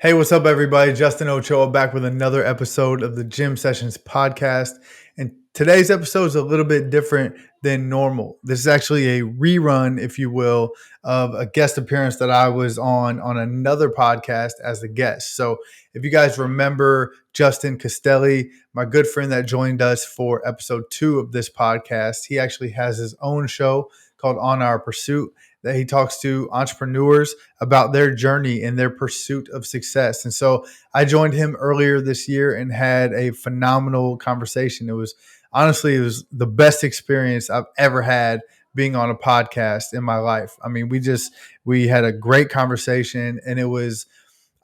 Hey, what's up, everybody? Justin Ochoa back with another episode of the Gym Sessions podcast. And today's episode is a little bit different than normal. This is actually a rerun, if you will, of a guest appearance that I was on another podcast as a guest. So if you guys remember Justin Castelli, my good friend that joined us for episode 2 of this podcast, he actually has his own show called Our PRST that he talks to entrepreneurs about their journey and their pursuit of success. And so I joined him earlier this year and had a phenomenal conversation. It was the best experience I've ever had being on a podcast in my life. I mean, we had a great conversation, and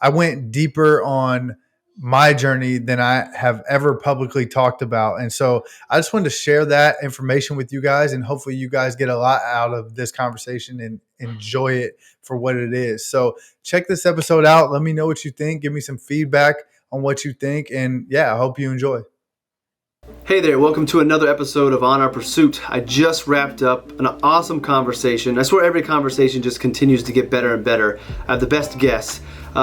I went deeper on my journey than I have ever publicly talked about. And so I just wanted to share that information with you guys, and hopefully you guys get a lot out of this conversation and enjoy it for what it is. So check this episode out. Let me know what you think. Give me some feedback on what you think. And yeah, I hope you enjoy. Hey there, welcome to another episode of On Our PRST. I just wrapped up an awesome conversation. I swear every conversation just continues to get better and better. I have the best guests.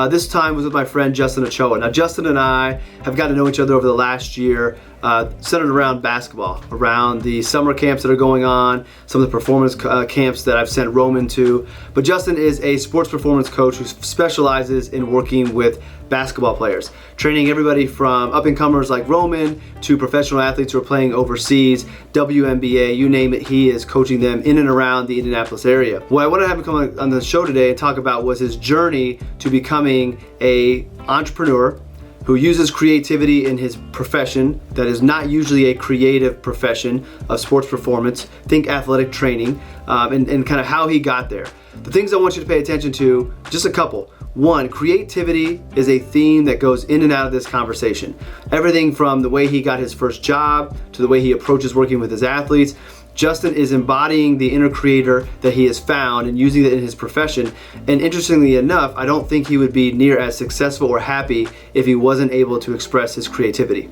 This time was with my friend Justin Ochoa. Now, Justin and I have gotten to know each other over the last year, centered around basketball, around the summer camps that are going on, some of the performance camps that I've sent Roman to. But Justin is a sports performance coach who specializes in working with basketball players, training everybody from up-and-comers like Roman to professional athletes who are playing overseas, WNBA, you name it, he is coaching them in and around the Indianapolis area. What I wanted to have him come on the show today and talk about was his journey to becoming an entrepreneur who uses creativity in his profession that is not usually a creative profession of sports performance, think athletic training, and kind of how he got there. The things I want you to pay attention to, just a couple. One, creativity is a theme that goes in and out of this conversation. Everything from the way he got his first job to the way he approaches working with his athletes. Justin is embodying the inner creator that he has found and using it in his profession. And interestingly enough, I don't think he would be near as successful or happy if he wasn't able to express his creativity.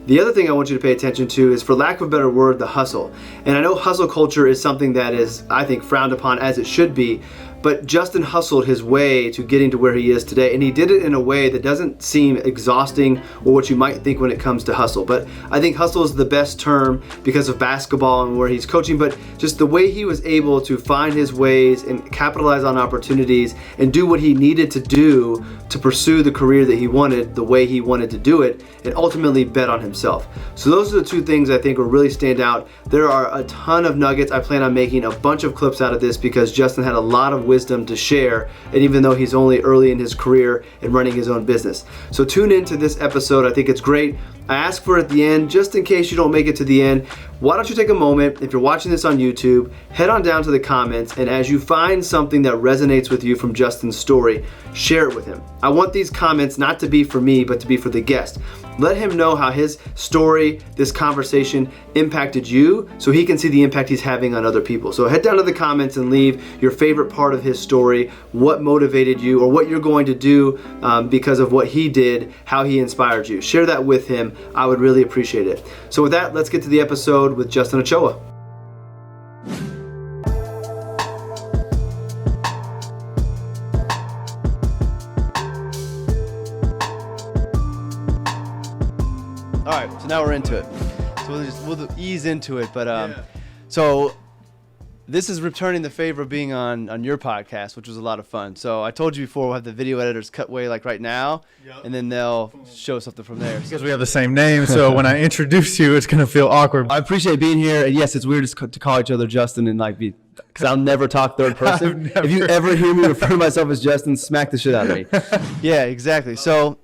The other thing I want you to pay attention to is, for lack of a better word, the hustle. And I know hustle culture is something that is, I think, frowned upon, as it should be. But Justin hustled his way to getting to where he is today, and he did it in a way that doesn't seem exhausting or what you might think when it comes to hustle. But I think hustle is the best term because of basketball and where he's coaching, but just the way he was able to find his ways and capitalize on opportunities and do what he needed to do to pursue the career that he wanted, the way he wanted to do it, and ultimately bet on himself. So those are the two things I think will really stand out. There are a ton of nuggets. I plan on making a bunch of clips out of this because Justin had a lot of wisdom to share, and even though he's only early in his career and running his own business. So tune into this episode. I think it's great. I ask for it at the end, just in case you don't make it to the end. Why don't you take a moment, if you're watching this on YouTube, head on down to the comments, and as you find something that resonates with you from Justin's story, share it with him. I want these comments not to be for me, but to be for the guest. Let him know how his story, this conversation, impacted you so he can see the impact he's having on other people. So head down to the comments and leave your favorite part of his story, what motivated you, or what you're going to do because of what he did, how he inspired you. Share that with him. I would really appreciate it. So with that, let's get to the episode with Justin Ochoa. All right, so now we're into it. So we'll ease into it. But So this is returning the favor of being on your podcast, which was a lot of fun. So I told you before, we'll have the video editors cut away like right now, and then they'll show something from there. Because we have the same name, so when I introduce you, it's going to feel awkward. I appreciate being here. And yes, it's weird to call each other Justin and like be, because I'll never talk third person. If you ever hear me refer to myself as Justin, smack the shit out of me. Yeah, exactly. So,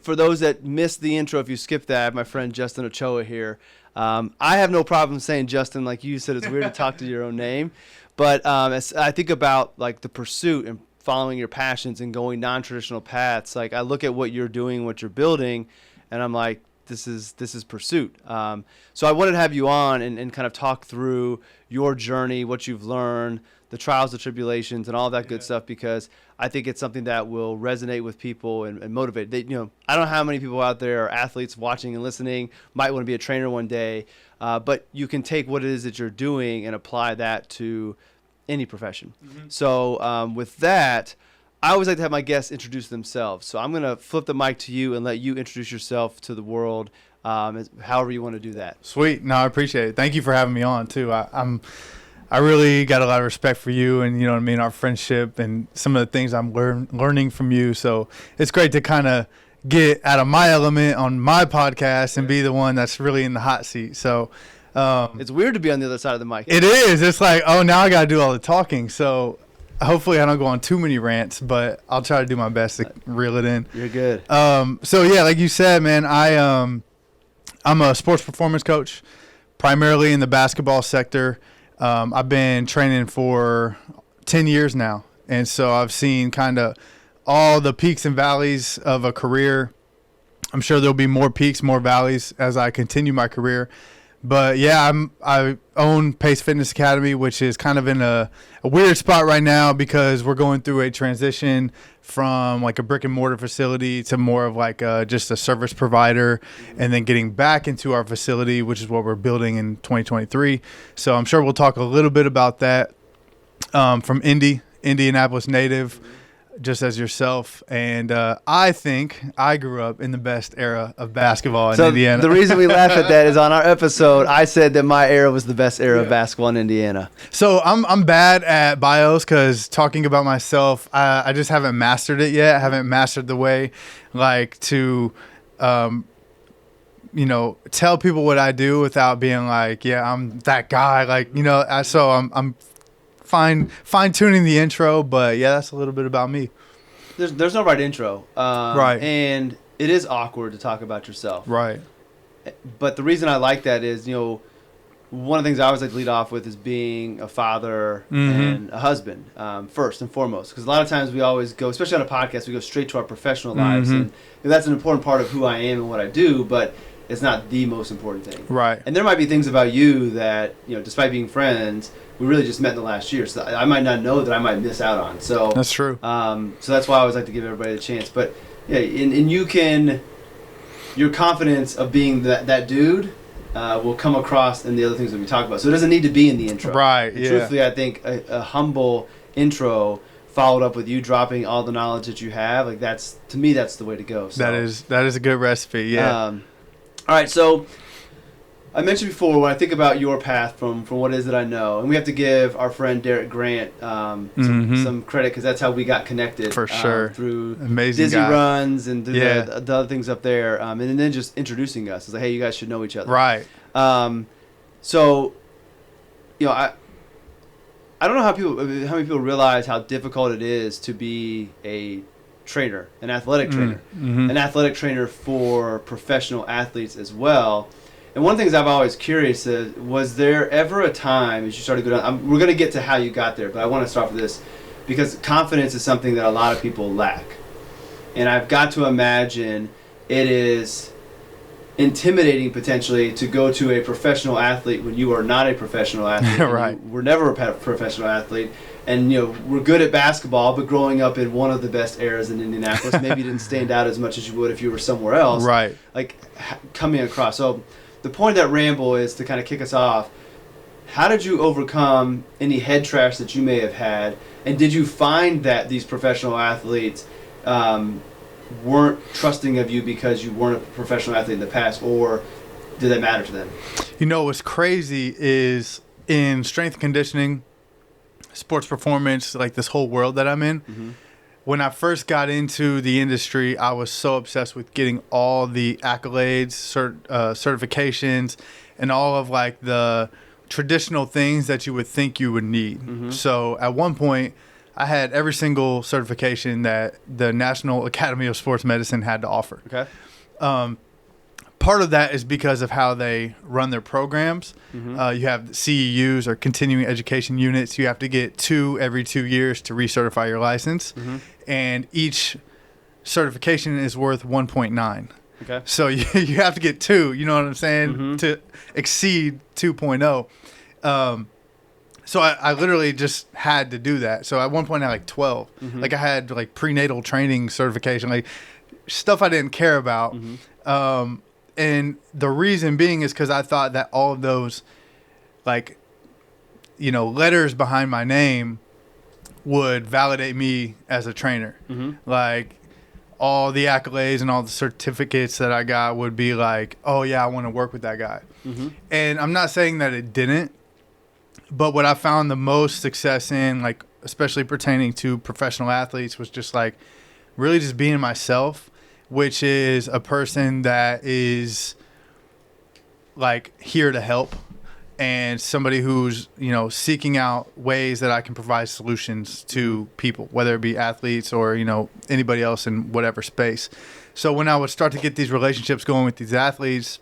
for those that missed the intro, if you skipped that, I have my friend Justin Ochoa here. I have no problem saying Justin, like you said. It's weird to talk to your own name, but as I think about like the pursuit and following your passions and going non-traditional paths, like I look at what you're doing, what you're building, and I'm like, this is pursuit. So I wanted to have you on and kind of talk through your journey, what you've learned, the trials, the tribulations, and all that good stuff, because I think it's something that will resonate with people and motivate. I don't know how many people out there are athletes watching and listening, might want to be a trainer one day, but you can take what it is that you're doing and apply that to any profession. Mm-hmm. So with that, I always like to have my guests introduce themselves. So I'm going to flip the mic to you and let you introduce yourself to the world, however you want to do that. Sweet. No, I appreciate it. Thank you for having me on too. I really got a lot of respect for you and, you know what I mean, our friendship and some of the things I'm learning from you. So it's great to kind of get out of my element on my podcast and be the one that's really in the hot seat. So it's weird to be on the other side of the mic. It is. It's like, oh, now I got to do all the talking. So hopefully I don't go on too many rants, but I'll try to do my best to reel it in. You're good. So yeah, like you said, man, I'm a sports performance coach, primarily in the basketball sector. I've been training for 10 years now, and so I've seen kind of all the peaks and valleys of a career. I'm sure there'll be more peaks, more valleys as I continue my career. But yeah, I own Pace Fitness Academy, which is kind of in a weird spot right now because we're going through a transition from like a brick and mortar facility to more of like just a service provider, and then getting back into our facility, which is what we're building in 2023. So I'm sure we'll talk a little bit about that. From Indianapolis native, just as yourself, and I think I grew up in the best era of basketball in Indiana. The reason we laugh at that is on our episode, I said that my era was the best era of basketball in Indiana. So I'm bad at bios because talking about myself, I just haven't mastered it yet. I haven't mastered the way, like, to, you know, tell people what I do without being like, yeah, I'm that guy. Like, you know, so I'm fine-tuning the intro, but yeah, that's a little bit about me. There's no right intro. Right. And it is awkward to talk about yourself. Right. But the reason I like that is, you know, one of the things I always like to lead off with is being a father and a husband, first and foremost. Because a lot of times we always go, especially on a podcast, we go straight to our professional lives. And that's an important part of who I am and what I do, but it's not the most important thing. Right. And there might be things about you that, you know, despite being friends, we really just met in the last year, so I might not know that I might miss out on. So that's true. So that's why I always like to give everybody a chance. But yeah, and you can, your confidence of being that dude will come across in the other things that we talk about. So it doesn't need to be in the intro. Right. And truthfully, I think a humble intro followed up with you dropping all the knowledge that you have, like that's, to me, that's the way to go. So, that is a good recipe. Yeah. All right, so I mentioned before, when I think about your path from what it is that I know, and we have to give our friend Derek Grant some credit because that's how we got connected. For sure. Through amazing Dizzy guy. Runs and through the other things up there. And then just introducing us. It's like, hey, you guys should know each other. Right. So, you know, I don't know how many people realize how difficult it is to be a trainer, an athletic trainer, an athletic trainer for professional athletes as well. And one of the things I'm always curious is, was there ever a time as you started to go down, we're going to get to how you got there, but I want to start with this because confidence is something that a lot of people lack. And I've got to imagine it is intimidating potentially to go to a professional athlete when you are not a professional athlete. Right. We're never a professional athlete. And, you know, we're good at basketball, but growing up in one of the best eras in Indianapolis, maybe you didn't stand out as much as you would if you were somewhere else. Right. Like, coming across. So the point of that ramble is to kind of kick us off. How did you overcome any head trash that you may have had? And did you find that these professional athletes weren't trusting of you because you weren't a professional athlete in the past, or did that matter to them? You know, what's crazy is in strength and conditioning, sports performance, like this whole world that I'm in, when I first got into the industry, I was so obsessed with getting all the accolades, certifications, and all of like the traditional things that you would think you would need. So at one point, I had every single certification that the National Academy of Sports Medicine had to offer. Okay. Part of that is because of how they run their programs. You have CEUs, or continuing education units. You have to get 2 every 2 years to recertify your license. And each certification is worth 1.9. Okay. So you have to get 2, you know what I'm saying, to exceed 2.0. So I literally just had to do that. So at one point I had like 12. Like I had like prenatal training certification, like stuff I didn't care about. And the reason being is because I thought that all of those, like, you know, letters behind my name would validate me as a trainer. Like all the accolades and all the certificates that I got would be like, oh yeah, I want to work with that guy. And I'm not saying that it didn't, but what I found the most success in, like especially pertaining to professional athletes, was just like really just being myself, which is a person that is like here to help, and somebody who's, you know, seeking out ways that I can provide solutions to people, whether it be athletes or, you know, anybody else in whatever space. So when I would start to get these relationships going with these athletes,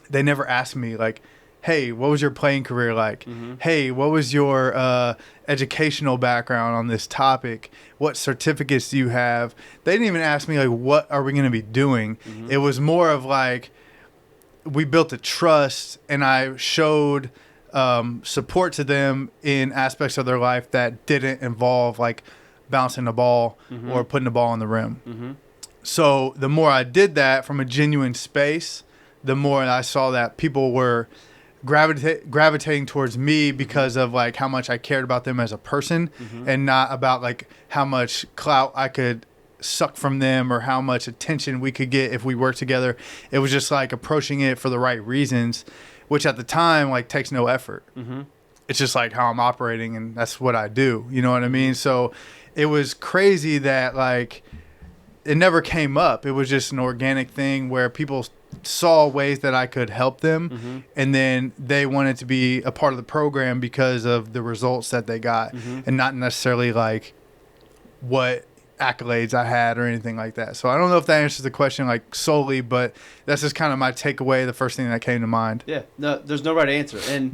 they never asked me like, hey, what was your playing career like? Hey, what was your educational background on this topic? What certificates do you have? They didn't even ask me like, what are we going to be doing? It was more of like, we built a trust, and I showed support to them in aspects of their life that didn't involve like bouncing the ball or putting the ball in the rim. So the more I did that from a genuine space, the more I saw that people were gravitating towards me because of like how much I cared about them as a person, and not about like how much clout I could suck from them or how much attention we could get if we worked together. It was just like approaching it for the right reasons, which at the time like takes no effort. It's just like how I'm operating, and that's what I do. You know what I mean? So it was crazy that like it never came up. It was just an organic thing where people saw ways that I could help them, and then they wanted to be a part of the program because of the results that they got, and not necessarily like what accolades I had or anything like that. So I don't know if that answers the question like solely, but that's just kind of my takeaway, the first thing that came to mind. Yeah, no, there's no right answer. And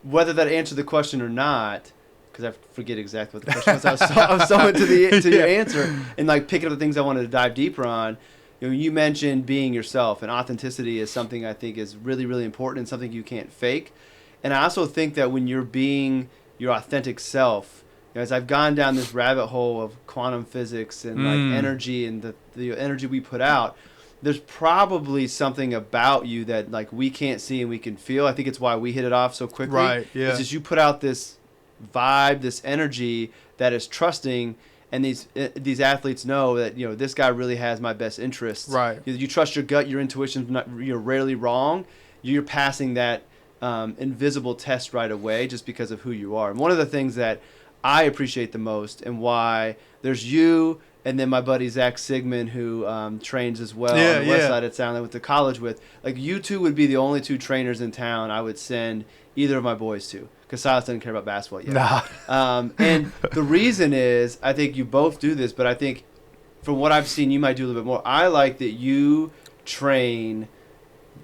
whether that answered the question or not, because I forget exactly what the question was. I was so into your answer and like picking up the things I wanted to dive deeper on. You know, you mentioned being yourself, and authenticity is something I think is really, really important and something you can't fake. And I also think that when you're being your authentic self, as I've gone down this rabbit hole of quantum physics and like energy and the energy we put out, there's probably something about you that like we can't see and we can feel. I think it's why we hit it off so quickly. Right. Yeah. It's just you put out this vibe, this energy that is trusting, and these athletes know that, you know, this guy really has my best interests. Right. You trust your gut, your intuition's not, you're rarely wrong. You're passing that invisible test right away just because of who you are. And one of the things that I appreciate the most, and why there's you and then my buddy Zach Sigmund, who trains as well on the west side of town, I went to college with. Like, you two would be the only two trainers in town I would send either of my boys to, because Silas doesn't care about basketball yet. Nah. And the reason is, I think you both do this, but I think from what I've seen, you might do a little bit more. I like that you train,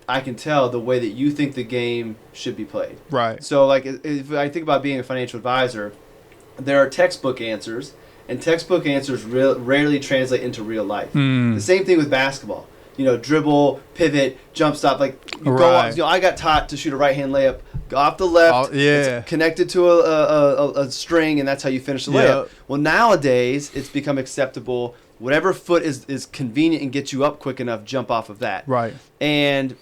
I can tell, the way that you think the game should be played. Right. So, like, if I think about being a financial advisor, there are textbook answers, and textbook answers rarely translate into real life. The same thing with basketball. You know, dribble, pivot, jump stop. Like, you go off, you know, I got taught to shoot a right-hand layup, go off the left, it's connected to a string, and that's how you finish the layup. Well, nowadays, it's become acceptable. Whatever foot is convenient and gets you up quick enough, jump off of that. Right. And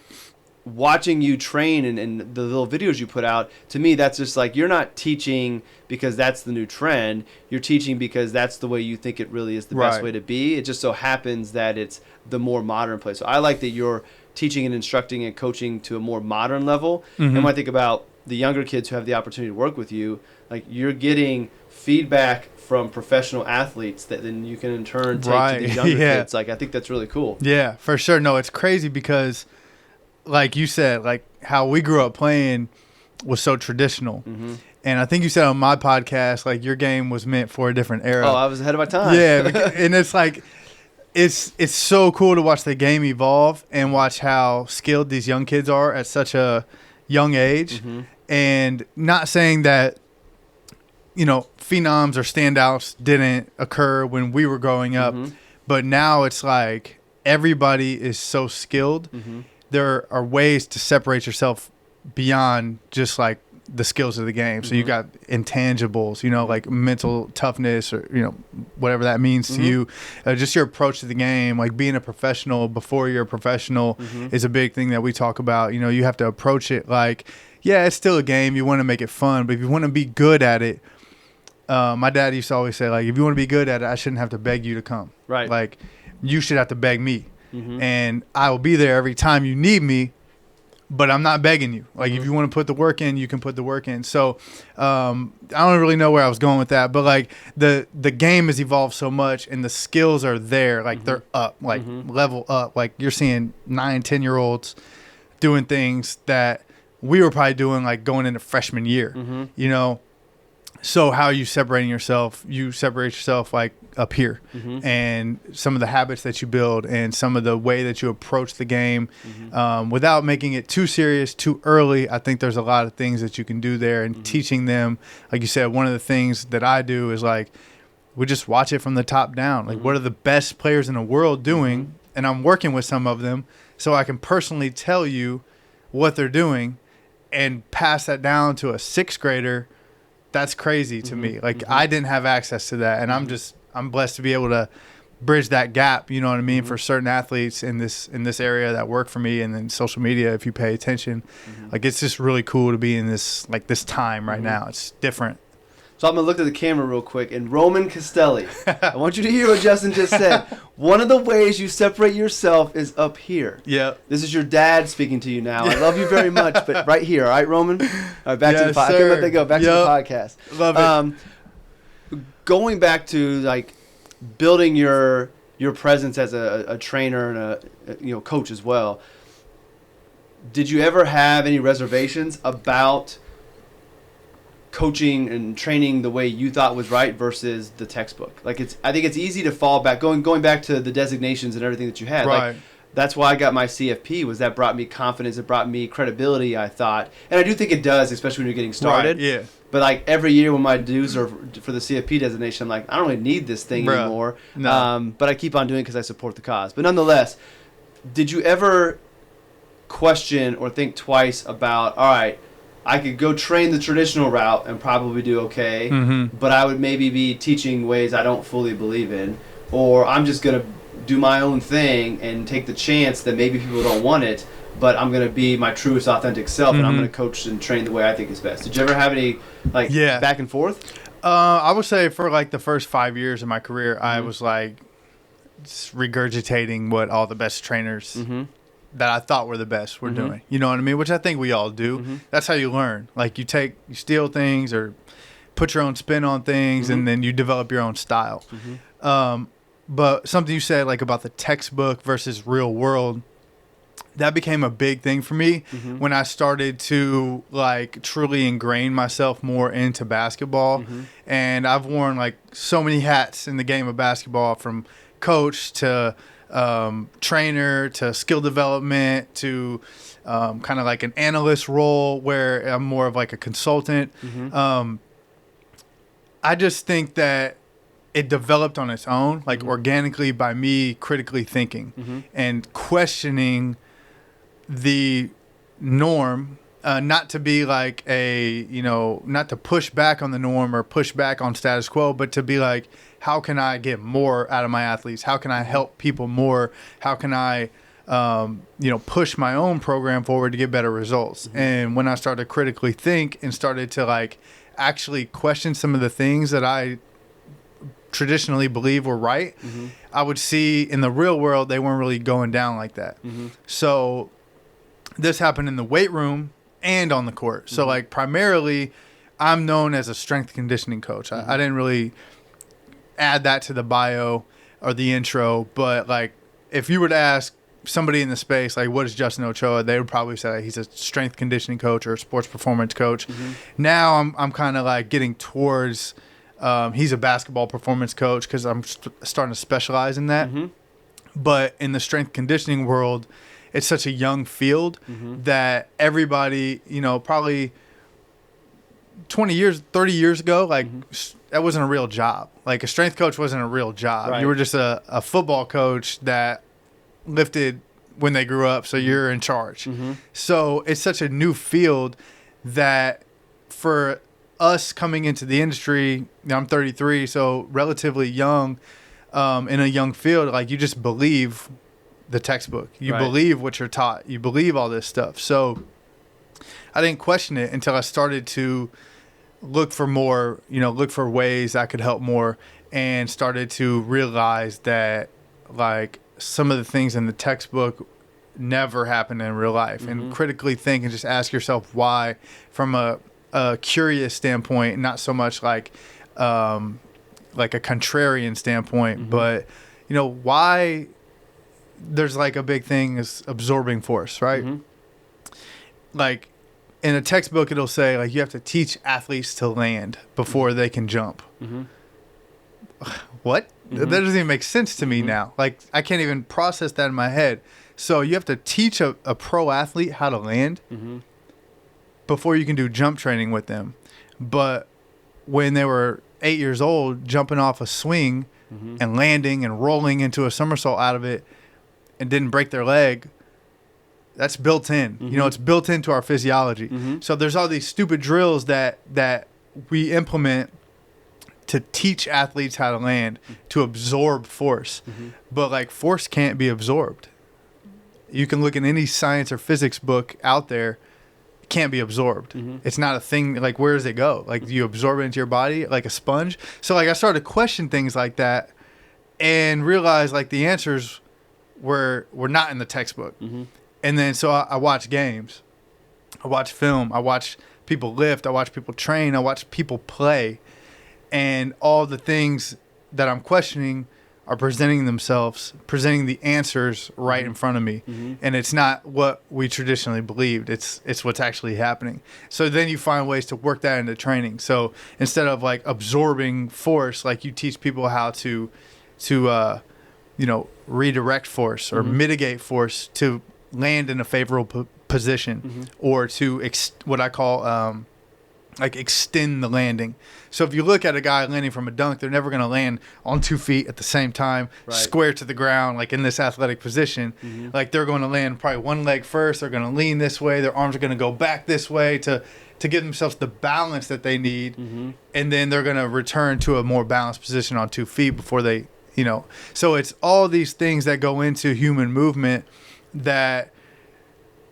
watching you train and the little videos you put out, to me, that's just like, you're not teaching because that's the new trend. You're teaching because that's the way you think it really is the best way to be. It just so happens that it's the more modern place. So I like that you're teaching and instructing and coaching to a more modern level. And when I think about the younger kids who have the opportunity to work with you, like, you're getting feedback from professional athletes that then you can in turn take to these younger kids. Like, I think that's really cool. Yeah, for sure. No, it's crazy because, like you said, like how we grew up playing was so traditional. And I think you said on my podcast, like, your game was meant for a different era. Oh, I was ahead of my time. Yeah. And it's like, it's so cool to watch the game evolve and watch how skilled these young kids are at such a young age. And not saying that, you know, phenoms or standouts didn't occur when we were growing up, but now it's like everybody is so skilled. There are ways to separate yourself beyond just like the skills of the game. So you got intangibles, you know, like mental toughness, or, you know, whatever that means to you. Just your approach to the game, like being a professional before you're a professional is a big thing that we talk about. You know, you have to approach it like, yeah, it's still a game. You want to make it fun, but if you want to be good at it, my dad used to always say, like, if you want to be good at it, I shouldn't have to beg you to come. Right. Like, you should have to beg me. And I will be there every time you need me, but I'm not begging you. Like, if you want to put the work in, you can put the work in. So I don't really know where I was going with that, but like the game has evolved so much and the skills are there. Like they're up, like level up. Like you're seeing 9-10-year-olds doing things that we were probably doing like going into freshman year, you know? So how are you separating yourself? You separate yourself like up here, and some of the habits that you build and some of the way that you approach the game, without making it too serious, too early. I think there's a lot of things that you can do there, and teaching them, like you said, one of the things that I do is like, we just watch it from the top down. Like, what are the best players in the world doing? And I'm working with some of them, so I can personally tell you what they're doing and pass that down to a 6th grader. That's crazy to me. Like, I didn't have access to that, and I'm blessed to be able to bridge that gap, you know what I mean, for certain athletes in this area that work for me. And then social media, if you pay attention, like, it's just really cool to be in this time right now. It's different. So I'm going to look at the camera real quick. And Roman Castelli, I want you to hear what Justin just said. One of the ways you separate yourself is up here. Yeah. This is your dad speaking to you now. I love you very much, but right here. All right, Roman? All right, back to the podcast. I can't let that go. Back to the podcast. Love it. Going back to, like, building your presence as a trainer and a coach as well, did you ever have any reservations about coaching and training the way you thought was right versus the textbook? Like, I think it's easy to fall back, going back to the designations and everything that you had. Right. Like, that's why I got my CFP, was that brought me confidence, it brought me credibility, I thought. And I do think it does, especially when you're getting started. Right, yeah. But like every year when my dues are for the CFP designation, I'm like, I don't really need this thing anymore. No. But I keep on doing it because I support the cause. But nonetheless, did you ever question or think twice about, all right, I could go train the traditional route and probably do okay, but I would maybe be teaching ways I don't fully believe in, or I'm just going to do my own thing and take the chance that maybe people don't want it, but I'm going to be my truest, authentic self, and I'm going to coach and train the way I think is best. Did you ever have any back and forth? I would say for like the first 5 years of my career, I was like just regurgitating what all the best trainers that I thought were the best were doing. You know what I mean? Which I think we all do. That's how you learn. Like, you steal things or put your own spin on things, and then you develop your own style. But something you said, like, about the textbook versus real world, that became a big thing for me when I started to, like, truly ingrain myself more into basketball. And I've worn, like, so many hats in the game of basketball, from coach to trainer to skill development to kind of like an analyst role where I'm more of like a consultant. I just think that it developed on its own, like organically, by me critically thinking and questioning the norm, not to be like not to push back on the norm or push back on status quo, but to be like, how can I get more out of my athletes? How can I help people more? How can I, push my own program forward to get better results? And when I started to critically think and started to like actually question some of the things that I traditionally believe were right, I would see in the real world they weren't really going down like that. So this happened in the weight room and on the court. So like primarily I'm known as a strength conditioning coach. I didn't really add that to the bio or the intro, but like if you were to ask somebody in the space, like, what is Justin Ochoa, they would probably say he's a strength conditioning coach or a sports performance coach. Now I'm kind of like getting towards he's a basketball performance coach because I'm starting to specialize in that. But in the strength conditioning world, it's such a young field that everybody, probably 20 years, 30 years ago, like that wasn't a real job. Like a strength coach wasn't a real job. Right. You were just a football coach that lifted when they grew up, so you're in charge. So it's such a new field that for us coming into the industry, I'm 33, so relatively young, in a young field, like you just believe the textbook. You believe what you're taught. You believe all this stuff. So I didn't question it until I started to look for more, look for ways I could help more, and started to realize that like some of the things in the textbook never happen in real life, and critically think and just ask yourself why from a curious standpoint, not so much like a contrarian standpoint, but why there's like a big thing is absorbing force, right? Like in a textbook, it'll say like you have to teach athletes to land before they can jump. What? That doesn't even make sense to me now. Like I can't even process that in my head. So you have to teach a pro athlete how to land before you can do jump training with them. But when they were 8 years old, jumping off a swing and landing and rolling into a somersault out of it and didn't break their leg, that's built in. It's built into our physiology. So there's all these stupid drills that we implement to teach athletes how to land, to absorb force. But like force can't be absorbed. You can look in any science or physics book out there, it can't be absorbed. It's not a thing. Like, where does it go? Like, do you absorb it into your body like a sponge? So like I started to question things like that and realized like the answers were not in the textbook. And then so I watch games, I watch film, I watch people lift, I watch people train, I watch people play, and all the things that I'm questioning are presenting the answers right in front of me. And it's not what we traditionally believed. It's what's actually happening. So then you find ways to work that into training. So instead of like absorbing force, like you teach people how to redirect force or mitigate force to land in a favorable position, or to what I call extend the landing. So if you look at a guy landing from a dunk, they're never going to land on 2 feet at the same time, square to the ground, like in this athletic position. Like they're going to land probably one leg first. They're going to lean this way. Their arms are going to go back this way to give themselves the balance that they need. And then they're going to return to a more balanced position on 2 feet before they, so it's all these things that go into human movement that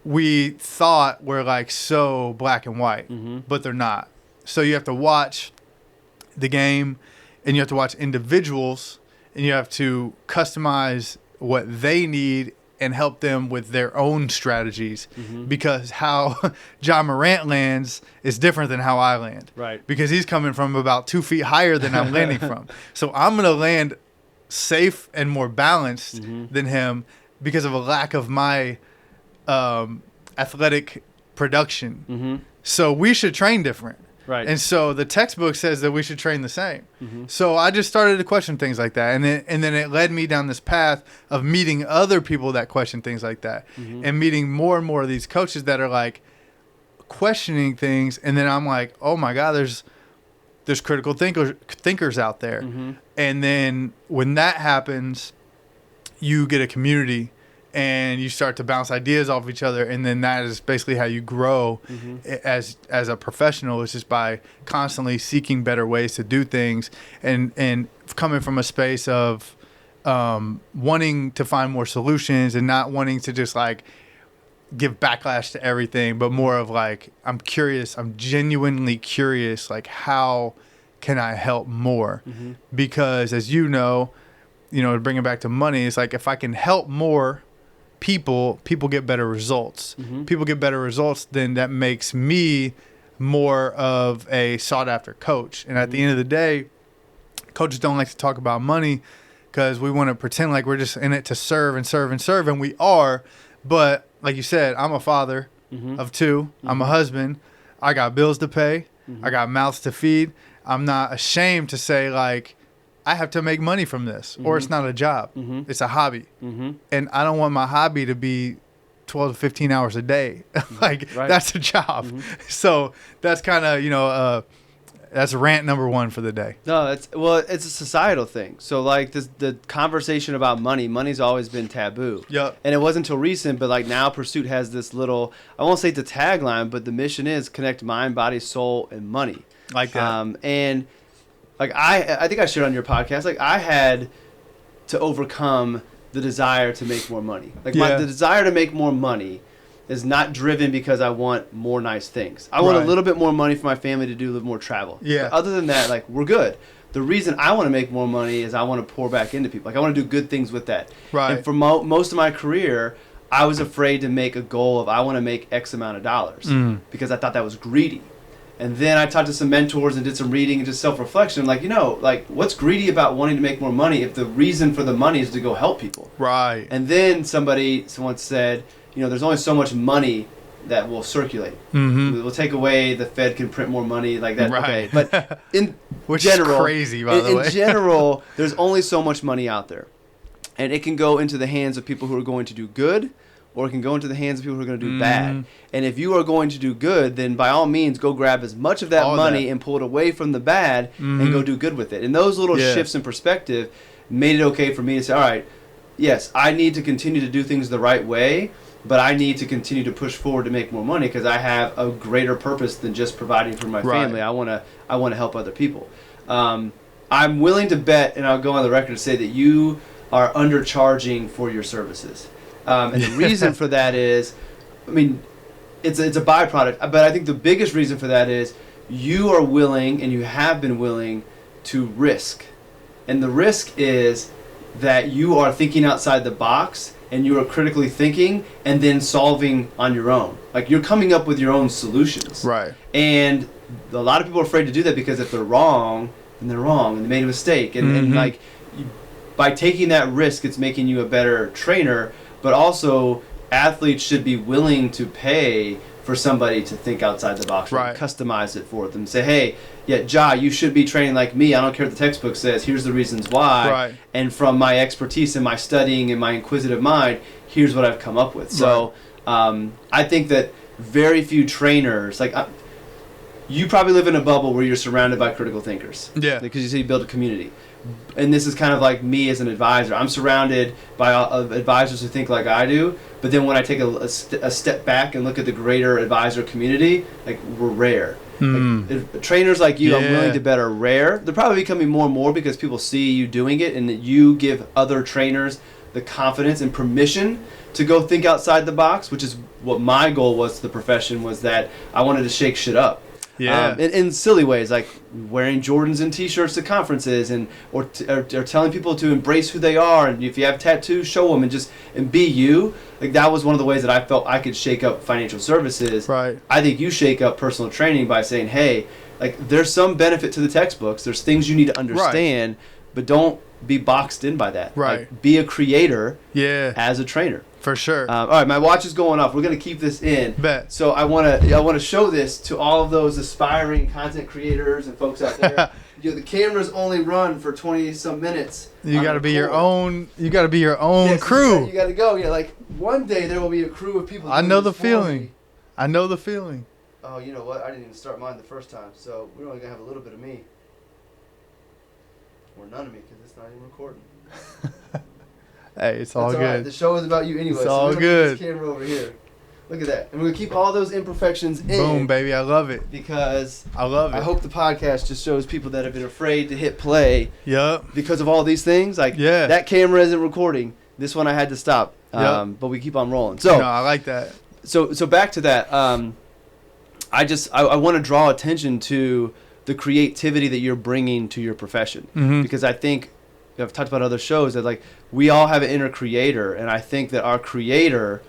we thought were like so black and white, but they're not. So you have to watch the game, and you have to watch individuals, and you have to customize what they need and help them with their own strategies, because how John Morant lands is different than how I land. Right. Because he's coming from about 2 feet higher than I'm landing from. So I'm going to land safe and more balanced than him because of a lack of my athletic production. So we should train different. Right. And so the textbook says that we should train the same. So I just started to question things like that. And then it led me down this path of meeting other people that question things like that, and meeting more and more of these coaches that are like questioning things. And then I'm like, oh my God, there's critical thinkers out there. And then when that happens, you get a community and you start to bounce ideas off each other, and then that is basically how you grow as a professional. It's just by constantly seeking better ways to do things, and coming from a space of wanting to find more solutions and not wanting to just like give backlash to everything, but more of like, I'm curious, I'm genuinely curious, like how can I help more? Because as to bring it back to money, it's like if I can help more people get better results. People get better results, then that makes me more of a sought after coach. And at the end of the day, coaches don't like to talk about money because we want to pretend like we're just in it to serve and serve and serve, and we are. But like you said, I'm a father of two. I'm a husband. I got bills to pay. I got mouths to feed. I'm not ashamed to say like, I have to make money from this, or it's not a job. It's a hobby. And I don't want my hobby to be 12 to 15 hours a day. That's a job. So that's kind of, that's rant number one for the day. No, it's a societal thing. So like the conversation about money's always been taboo. Yep. And it wasn't until recent, but like now Pursuit has this little, I won't say it's a tagline, but the mission is connect mind, body, soul, and money. Like that. And like I think I shared on your podcast, like I had to overcome the desire to make more money. Like the desire to make more money is not driven because I want more nice things. I want a little bit more money for my family to do a little more travel. Yeah. But other than that, like, we're good. The reason I want to make more money is I want to pour back into people. Like, I want to do good things with that. Right. And for most of my career, I was afraid to make a goal of I want to make X amount of dollars because I thought that was greedy. And then I talked to some mentors and did some reading and just self-reflection. Like, what's greedy about wanting to make more money if the reason for the money is to go help people? Right. And then someone said, there's only so much money that will circulate. We'll take away, the Fed can print more money like that. Right. Okay. But in Which general, is crazy, by the way. In general, there's only so much money out there. And it can go into the hands of people who are going to do good, or it can go into the hands of people who are going to do bad. And if you are going to do good, then by all means, go grab as much of that money and pull it away from the bad and go do good with it. And those little shifts in perspective made it okay for me to say, all right, yes, I need to continue to do things the right way, but I need to continue to push forward to make more money because I have a greater purpose than just providing for my family. I want to help other people. I'm willing to bet, and I'll go on the record to say that you are undercharging for your services. And the reason for that is, it's a byproduct, but I think the biggest reason for that is you are willing, and you have been willing, to risk. And the risk is that you are thinking outside the box, and you are critically thinking and then solving on your own. Like, you're coming up with your own solutions. Right. And a lot of people are afraid to do that because if they're wrong, then they're wrong and they made a mistake. And by taking that risk, it's making you a better trainer. But also, athletes should be willing to pay for somebody to think outside the box, right? Customize it for them. Say, hey, you should be training like me. I don't care what the textbook says. Here's the reasons why. Right. And from my expertise and my studying and my inquisitive mind, here's what I've come up with. So I think that very few trainers, you probably live in a bubble where you're surrounded by critical thinkers. Yeah. Because you say you build a community. And this is kind of like me as an advisor. I'm surrounded by advisors who think like I do, but then when I take a step back and look at the greater advisor community, we're rare. Trainers like you, I'm willing to bet, are rare. They're probably becoming more and more because people see you doing it, and that you give other trainers the confidence and permission to go think outside the box, which is what my goal was to the profession, was that I wanted to shake shit up. Yeah. In silly ways, like wearing Jordans and T-shirts to conferences, or telling people to embrace who they are, and if you have tattoos, show them, and be you. That was one of the ways that I felt I could shake up financial services. Right. I think you shake up personal training by saying, hey, there's some benefit to the textbooks. There's things you need to understand, but don't be boxed in by that. Right. Be a creator. As a trainer. For sure. All right, my watch is going off. We're gonna keep this in. Bet. So I wanna show this to all of those aspiring content creators and folks out there. The cameras only run for 20-some minutes. You gotta be your own. You gotta be your own crew. You gotta go. One day there will be a crew of people. I know the feeling. I know the feeling. Oh, you know what? I didn't even start mine the first time, so we're only gonna have a little bit of me, or none of me, because it's not even recording. Hey, it's all good. Right. The show is about you anyway. It's all good. This camera over here. Look at that. And we're going to keep all those imperfections in. Boom, baby. I love it. Because I love it. I hope the podcast just shows people that have been afraid to hit play. Yep. Because of all these things. That camera isn't recording. This one I had to stop. But we keep on rolling. So no, I like that. So back to that. I want to draw attention to the creativity that you're bringing to your profession. Because I think, I've talked about other shows, that we all have an inner creator, and I think that our creator,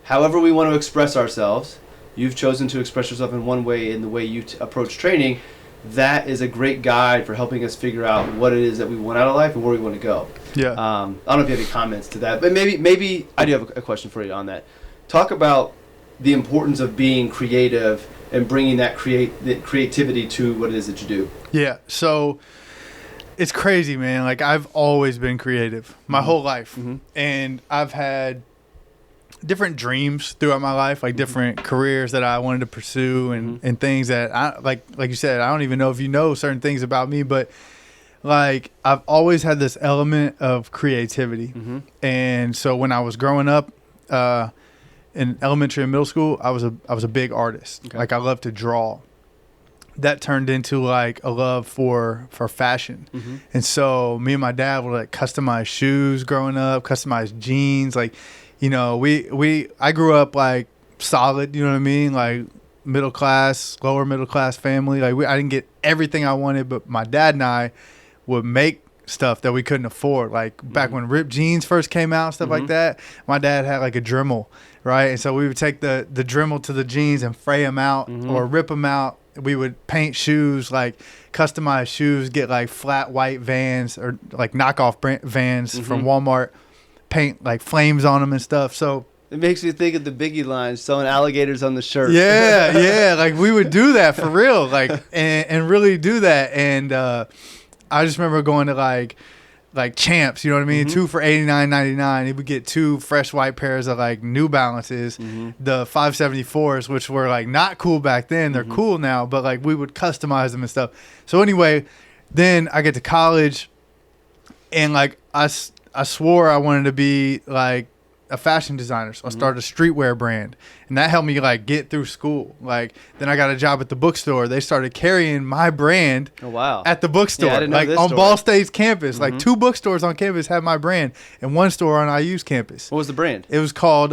however we want to express ourselves, you've chosen to express yourself in one way, in the way you approach training, that is a great guide for helping us figure out what it is that we want out of life and where we want to go. Yeah. I don't know if you have any comments to that, but maybe I do have a question for you on that. Talk about the importance of being creative and bringing that creativity to what it is that you do. Yeah. So it's crazy, man. I've always been creative my whole life. And I've had different dreams throughout my life, different careers that I wanted to pursue, and things that I, like you said, I don't even know if you know certain things about me, but I've always had this element of creativity. And so when I was growing up, in elementary and middle school, I was a big artist. Okay. I loved to draw. That turned into a love for fashion. And so me and my dad would customize shoes growing up, customize jeans. I grew up solid, you know what I mean? Like middle class, lower middle class family. Like I didn't get everything I wanted, but my dad and I would make stuff that we couldn't afford. Like back when ripped jeans first came out, stuff like that. My dad had like a Dremel, right? And so we would take the Dremel to the jeans and fray them out or rip them out. We would paint shoes, like customized shoes, get like flat white Vans or like knockoff Vans from Walmart, paint like flames on them and stuff. So it makes me think of the Biggie line, sewing alligators on the shirt. Yeah. Like we would do that for real, like and really do that. And I just remember going to like Champs, you know what I mean? 2 for $89.99. He would get 2 fresh white pairs of like New Balances, the 574s, which were like not cool back then. They're cool now, but like we would customize them and stuff. So anyway, then I get to college, and like I swore I wanted to be like a fashion designer, so I started a streetwear brand, and that helped me like get through school. Like then I got a job at the bookstore. They started carrying my brand at the bookstore, like on Ball State's campus. Like 2 bookstores on campus had my brand, and 1 store on IU's campus. What was the brand? It was called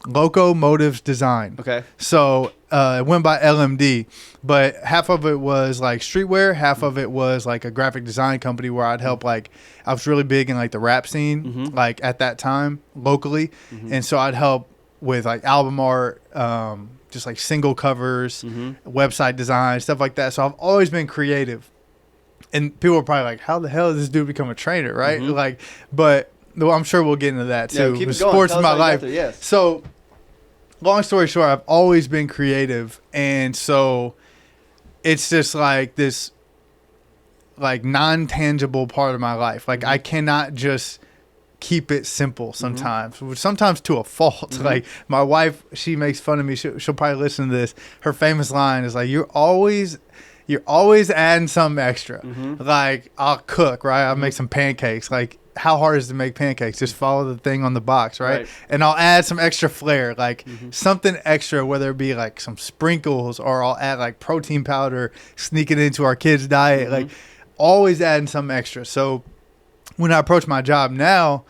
Locomotives Design. Okay. So it went by LMD, but half of it was like streetwear, half of it was like a graphic design company where I'd help. Like I was really big in like the rap scene, like at that time locally, and so I'd help with like album art, just like single covers, website design, stuff like that. So I've always been creative, and people are probably like, "How the hell did this dude become a trainer?" Right? Like, but well, I'm sure we'll get into that too. Keep it going. Sports Tell is us my how you got life. there, yes. So long story short, I've always been creative, and so it's just like this like non-tangible part of my life. Like I cannot just keep it simple sometimes to a fault. Like my wife, she makes fun of me. She'll probably listen to this. Her famous line is like, you're always adding something extra. Like I'll cook, right? I'll make some pancakes. Like how hard is it to make pancakes? Just follow the thing on the box, right? And I'll add some extra flair, like something extra, whether it be like some sprinkles, or I'll add like protein powder, sneak it into our kids' diet. Like always adding something extra. So when I approach my job now,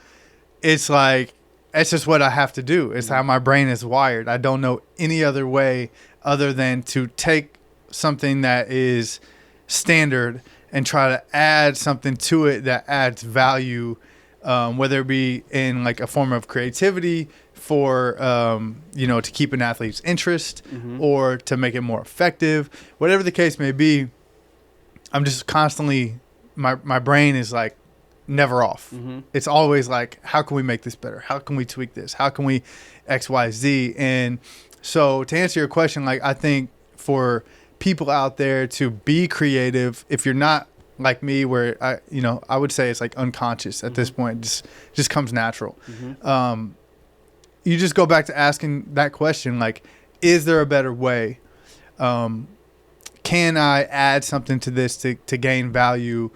it's like, it's just what I have to do. It's how my brain is wired. I don't know any other way other than to take something that is standard and try to add something to it that adds value, whether it be in like a form of creativity for, to keep an athlete's interest or to make it more effective, whatever the case may be. I'm just constantly, my brain is like never off. It's always like, how can we make this better? How can we tweak this? How can we X, Y, Z? And so to answer your question, like I think for people out there to be creative, if you're not like me, where I would say it's like unconscious at this point, just comes natural. You just go back to asking that question, like, is there a better way? Can I add something to this to gain value?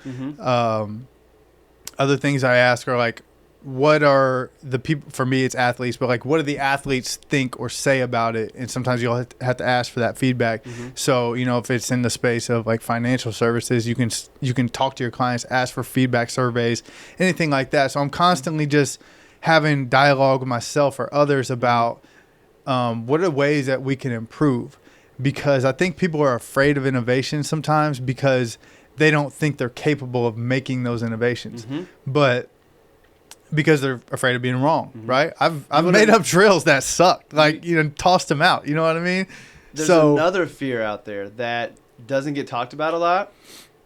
Other things I ask are like, what are the people, for me it's athletes, but like what do the athletes think or say about it? And sometimes you'll have to ask for that feedback. So if it's in the space of like financial services, you can talk to your clients, ask for feedback surveys, anything like that. So I'm constantly just having dialogue with myself or others about what are the ways that we can improve, because I think people are afraid of innovation sometimes because they don't think they're capable of making those innovations, but because they're afraid of being wrong, right? I've made up drills that sucked, like, tossed them out. You know what I mean? There's another fear out there that doesn't get talked about a lot.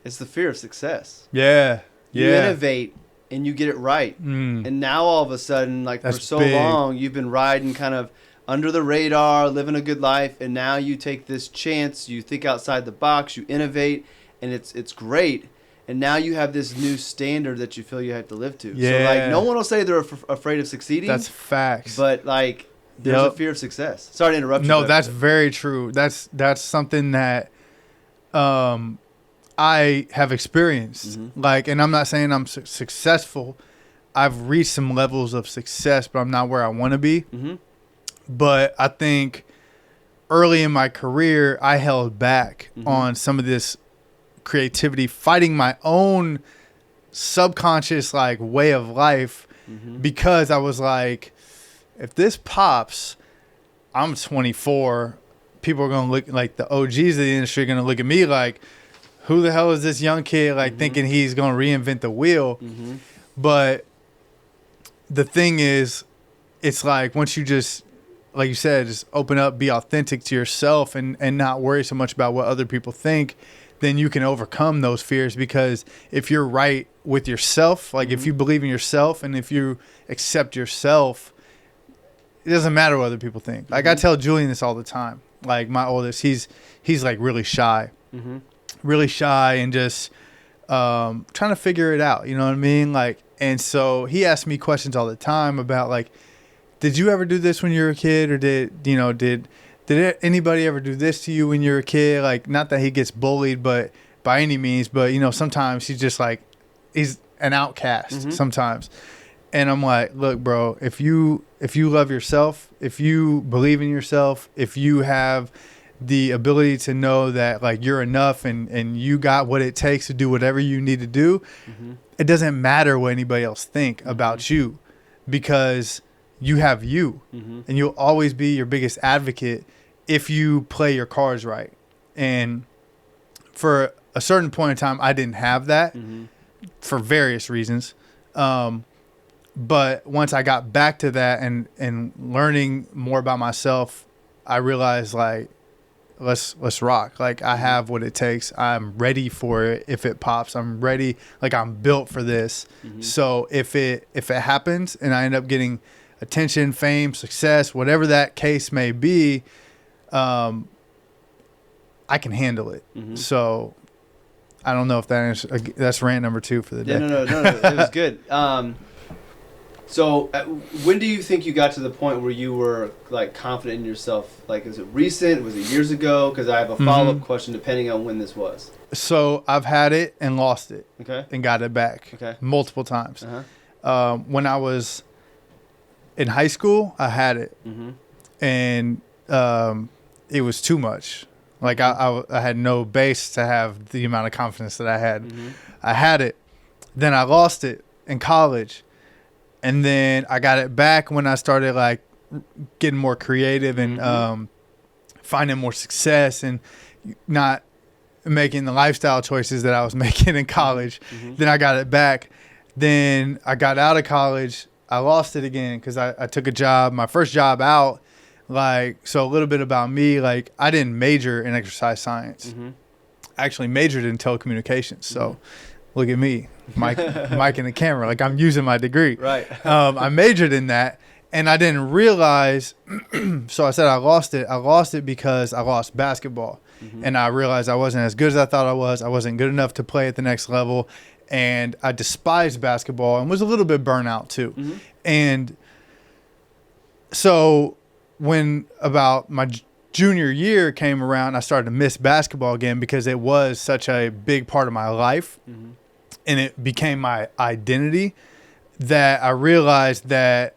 It's the fear of success. Yeah. You innovate and you get it right. And now all of a sudden, like for so long, you've been riding kind of under the radar, living a good life. And now you take this chance, you think outside the box, you innovate, and it's great. And now you have this new standard that you feel you have to live to. Yeah. So, like, no one will say they're afraid of succeeding. That's facts. But, like, there's a fear of success. Sorry to interrupt you. No, that's very true. That's something that I have experienced. Like, and I'm not saying I'm successful. I've reached some levels of success, but I'm not where I want to be. But I think early in my career, I held back on some of this creativity, fighting my own subconscious like way of life, because I was like, if this pops, I'm 24. People are going to look like the OGs of the industry are going to look at me like, who the hell is this young kid like thinking he's going to reinvent the wheel? But the thing is, it's like once you just, like you said, just open up, be authentic to yourself and not worry so much about what other people think, then you can overcome those fears. Because if you're right with yourself, like if you believe in yourself and if you accept yourself, it doesn't matter what other people think. Like I tell Julian this all the time. Like my oldest, he's like really shy, and just trying to figure it out. You know what I mean? Like, and so he asks me questions all the time about like, did you ever do this when you were a kid, or did anybody ever do this to you when you were a kid? Like, not that he gets bullied, but by any means, but sometimes he's just like, he's an outcast sometimes. And I'm like, look, bro, if you love yourself, if you believe in yourself, if you have the ability to know that like you're enough and you got what it takes to do whatever you need to do, it doesn't matter what anybody else think about you, because you have you, and you'll always be your biggest advocate if you play your cards right. And for a certain point in time, I didn't have that for various reasons. But once I got back to that and learning more about myself, I realized like, let's rock. Like I have what it takes. I'm ready for it. If it pops, I'm ready. Like I'm built for this. So if it happens and I end up getting attention, fame, success, whatever that case may be, I can handle it. So I don't know if that's rant number 2 for the day. No. It was good. So when do you think you got to the point where you were like confident in yourself? Like, is it recent? Was it years ago? Because I have a follow-up question depending on when this was. So I've had it and lost it. Okay. And got it back. Okay. Multiple times. When I was in high school, I had it. And it was too much. Like I had no base to have the amount of confidence that I had. I had it. Then I lost it in college. And then I got it back when I started like getting more creative and finding more success and not making the lifestyle choices that I was making in college. Then I got it back. Then I got out of college. I lost it again because I took a job, my first job out. Like, so a little bit about me, like I didn't major in exercise science. I actually majored in telecommunications. So look at me, Mike and the camera, like I'm using my degree. Right. I majored in that and I didn't realize. So I said I lost it. I lost it because I lost basketball. And I realized I wasn't as good as I thought I was. I wasn't good enough to play at the next level. And I despised basketball and was a little bit burnt out too. And so when about my junior year came around, I started to miss basketball again because it was such a big part of my life. And it became my identity that I realized that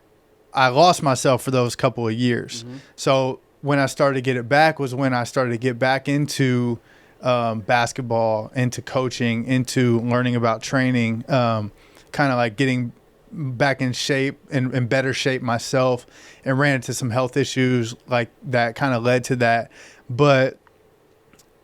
I lost myself for those couple of years. So when I started to get it back was when I started to get back into basketball, into coaching, into learning about training, kind of like getting back in shape and better shape myself, and ran into some health issues like that kind of led to that. But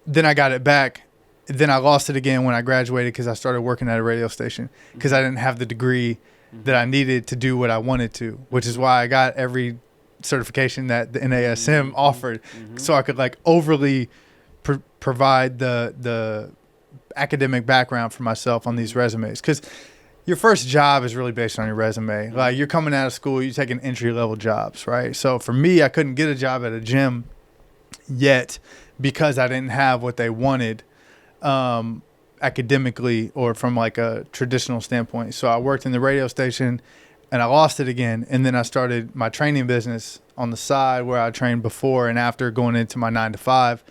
then I got it back. Then I lost it again when I graduated because I started working at a radio station because I didn't have the degree that I needed to do what I wanted to, which is why I got every certification that the NASM offered, so I could like overly provide the academic background for myself on these resumes. Because your first job is really based on your resume. Like you're coming out of school, you're taking entry level jobs, right? So for me, I couldn't get a job at a gym yet because I didn't have what they wanted academically or from like a traditional standpoint. So I worked in the radio station and I lost it again. And then I started my training business on the side where I trained before and after going into my 9 to 5.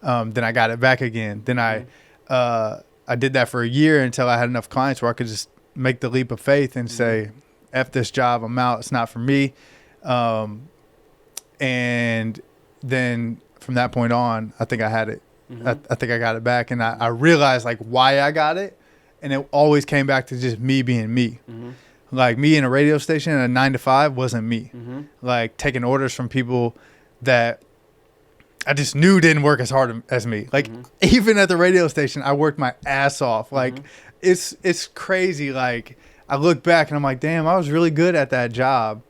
Then I got it back again. Then I did that for a year until I had enough clients where I could just make the leap of faith and say, F this job, I'm out. It's not for me. And then from that point on, I think I had it. I think I got it back. And I realized like why I got it. And it always came back to just me being me. Like me in a radio station at a 9 to 5 wasn't me. Like taking orders from people that I just knew didn't work as hard as me. Like even at the radio station, I worked my ass off. Like it's crazy. Like I look back and I'm like, damn, I was really good at that job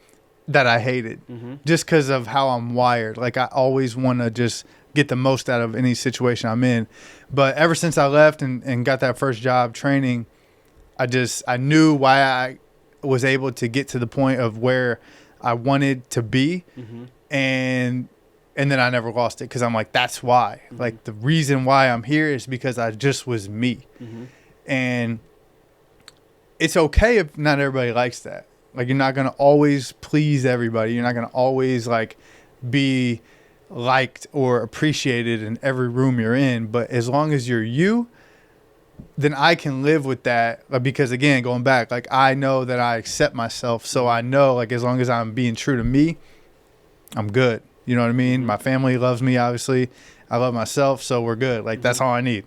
that I hated just because of how I'm wired. Like I always want to just get the most out of any situation I'm in. But ever since I left and got that first job training, I knew why I was able to get to the point of where I wanted to be. And then I never lost it because I'm like, that's why. Like the reason why I'm here is because I just was me. And it's okay if not everybody likes that. Like you're not going to always please everybody. You're not going to always like be liked or appreciated in every room you're in. But as long as you're you, then I can live with that. Because again, going back, like I know that I accept myself. So I know like as long as I'm being true to me, I'm good. You know what I mean? My family loves me, obviously. I love myself, so we're good. Like, that's all I need.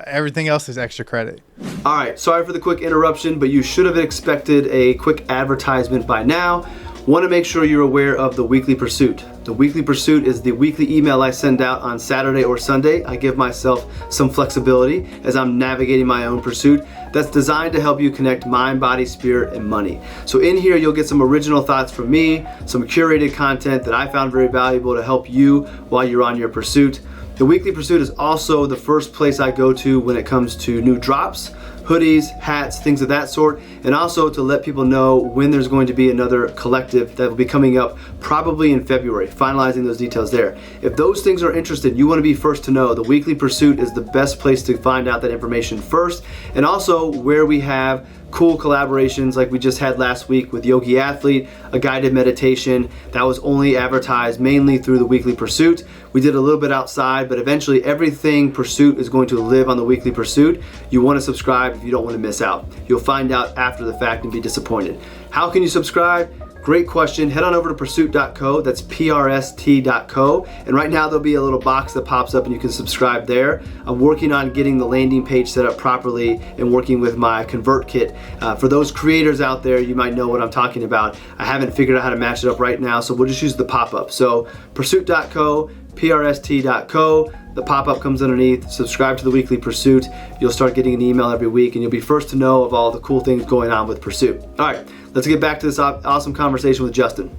Everything else is extra credit. All right, sorry for the quick interruption, but you should have expected a quick advertisement by now. Want to make sure you're aware of the Weekly Pursuit. The Weekly Pursuit is the weekly email I send out on Saturday or Sunday. I give myself some flexibility as I'm navigating my own pursuit that's designed to help you connect mind, body, spirit, and money. So in here, you'll get some original thoughts from me, some curated content that I found very valuable to help you while you're on your pursuit. The Weekly Pursuit is also the first place I go to when it comes to new drops, hoodies, hats, things of that sort, and also to let people know when there's going to be another collective that will be coming up probably in February, finalizing those details there. If those things are interested, you want to be first to know. The Weekly Pursuit is the best place to find out that information first, and also where we have cool collaborations like we just had last week with Yogi Athlete, a guided meditation that was only advertised mainly through the Weekly Pursuit. We did a little bit outside, but eventually everything Pursuit is going to live on the Weekly Pursuit. You want to subscribe if you don't want to miss out. You'll find out after the fact and be disappointed. How can you subscribe? Great question. Head on over to pursuit.co. That's PRST.co. And right now there'll be a little box that pops up and you can subscribe there. I'm working on getting the landing page set up properly and working with my Convert Kit. For those creators out there, you might know what I'm talking about. I haven't figured out how to match it up right now, so we'll just use the pop-up. So pursuit.co, PRST.co. The pop-up comes underneath. Subscribe to the Weekly Pursuit. You'll start getting an email every week and you'll be first to know of all the cool things going on with Pursuit. All right, let's get back to this awesome conversation with Justin.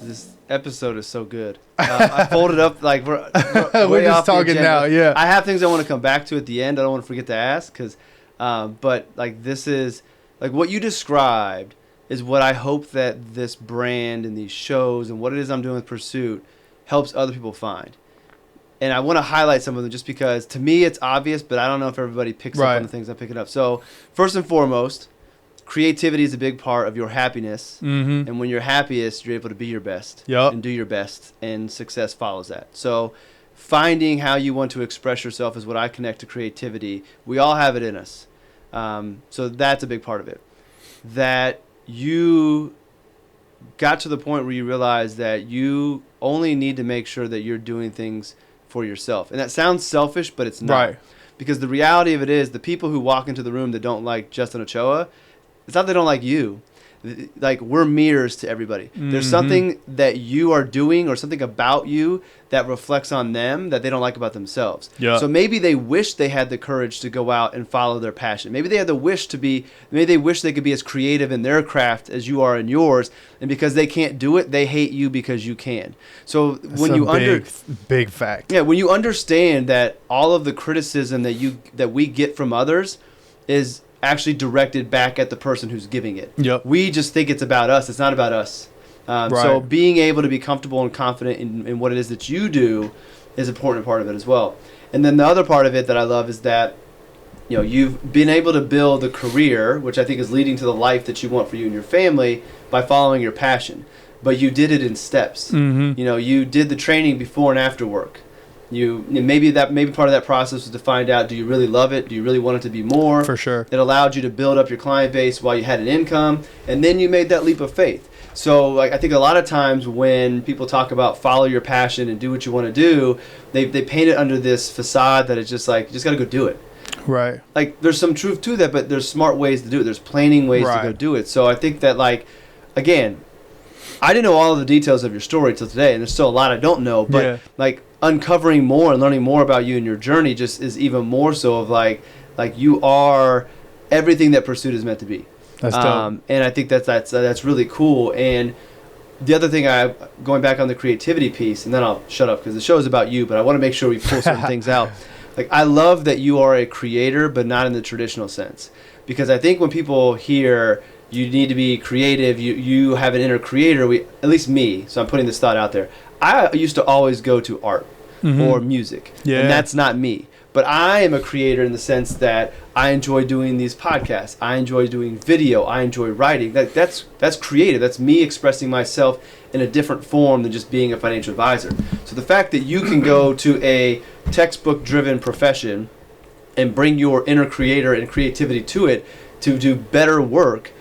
This episode is so good. I folded up like we're We're just talking now, yeah. I have things I want to come back to at the end. I don't want to forget to ask but like this is like what you described is what I hope that this brand and these shows and what it is I'm doing with Pursuit helps other people find. And I want to highlight some of them just because to me it's obvious, but I don't know if everybody picks up on the things I'm picking up. So first and foremost, creativity is a big part of your happiness. And when you're happiest, you're able to be your best and do your best, and success follows that. So finding how you want to express yourself is what I connect to creativity. We all have it in us. So that's a big part of it. That you got to the point where you realize that you only need to make sure that you're doing things for yourself. And that sounds selfish, but it's not. Right. Because the reality of it is the people who walk into the room that don't like Justin Ochoa, it's not they don't like you. Like we're mirrors to everybody. There's something that you are doing or something about you that reflects on them that they don't like about themselves. So maybe they wish they had the courage to go out and follow their passion. Maybe they had the wish to be, maybe they wish they could be as creative in their craft as you are in yours. And because they can't do it, they hate you because you can. So when you big fact. Yeah, when you understand that all of the criticism that we get from others is actually directed back at the person who's giving it. We just think it's about us. It's not about us. So being able to be comfortable and confident in what it is that you do is an important part of it as well. And then the other part of it that I love is that you've been able to build a career, which I think is leading to the life that you want for you and your family by following your passion. But you did it in steps. You did the training before and after work. Maybe part of that process was to find out, do you really love it? Do you really want it to be more? For sure. It allowed you to build up your client base while you had an income, and then you made that leap of faith. So I think a lot of times when people talk about follow your passion and do what you want to do, they paint it under this facade that it's just like, you just got to go do it. Right. Like there's some truth to that, but there's smart ways to do it. There's planning ways to go do it. So I think that again, I didn't know all of the details of your story till today, and there's still a lot I don't know. But like uncovering more and learning more about you and your journey just is even more so of like you are everything that Pursuit is meant to be. That's dope. And I think that's really cool. And the other thing, going back on the creativity piece, and then I'll shut up because the show is about you, but I want to make sure we pull certain things out. Like, I love that you are a creator, but not in the traditional sense. Because I think when people hear you need to be creative, you have an inner creator, at least me, so I'm putting this thought out there. I used to always go to art or music, and that's not me. But I am a creator in the sense that I enjoy doing these podcasts. I enjoy doing video. I enjoy writing. That's creative. That's me expressing myself in a different form than just being a financial advisor. So the fact that you can go to a textbook-driven profession and bring your inner creator and creativity to it to do better work,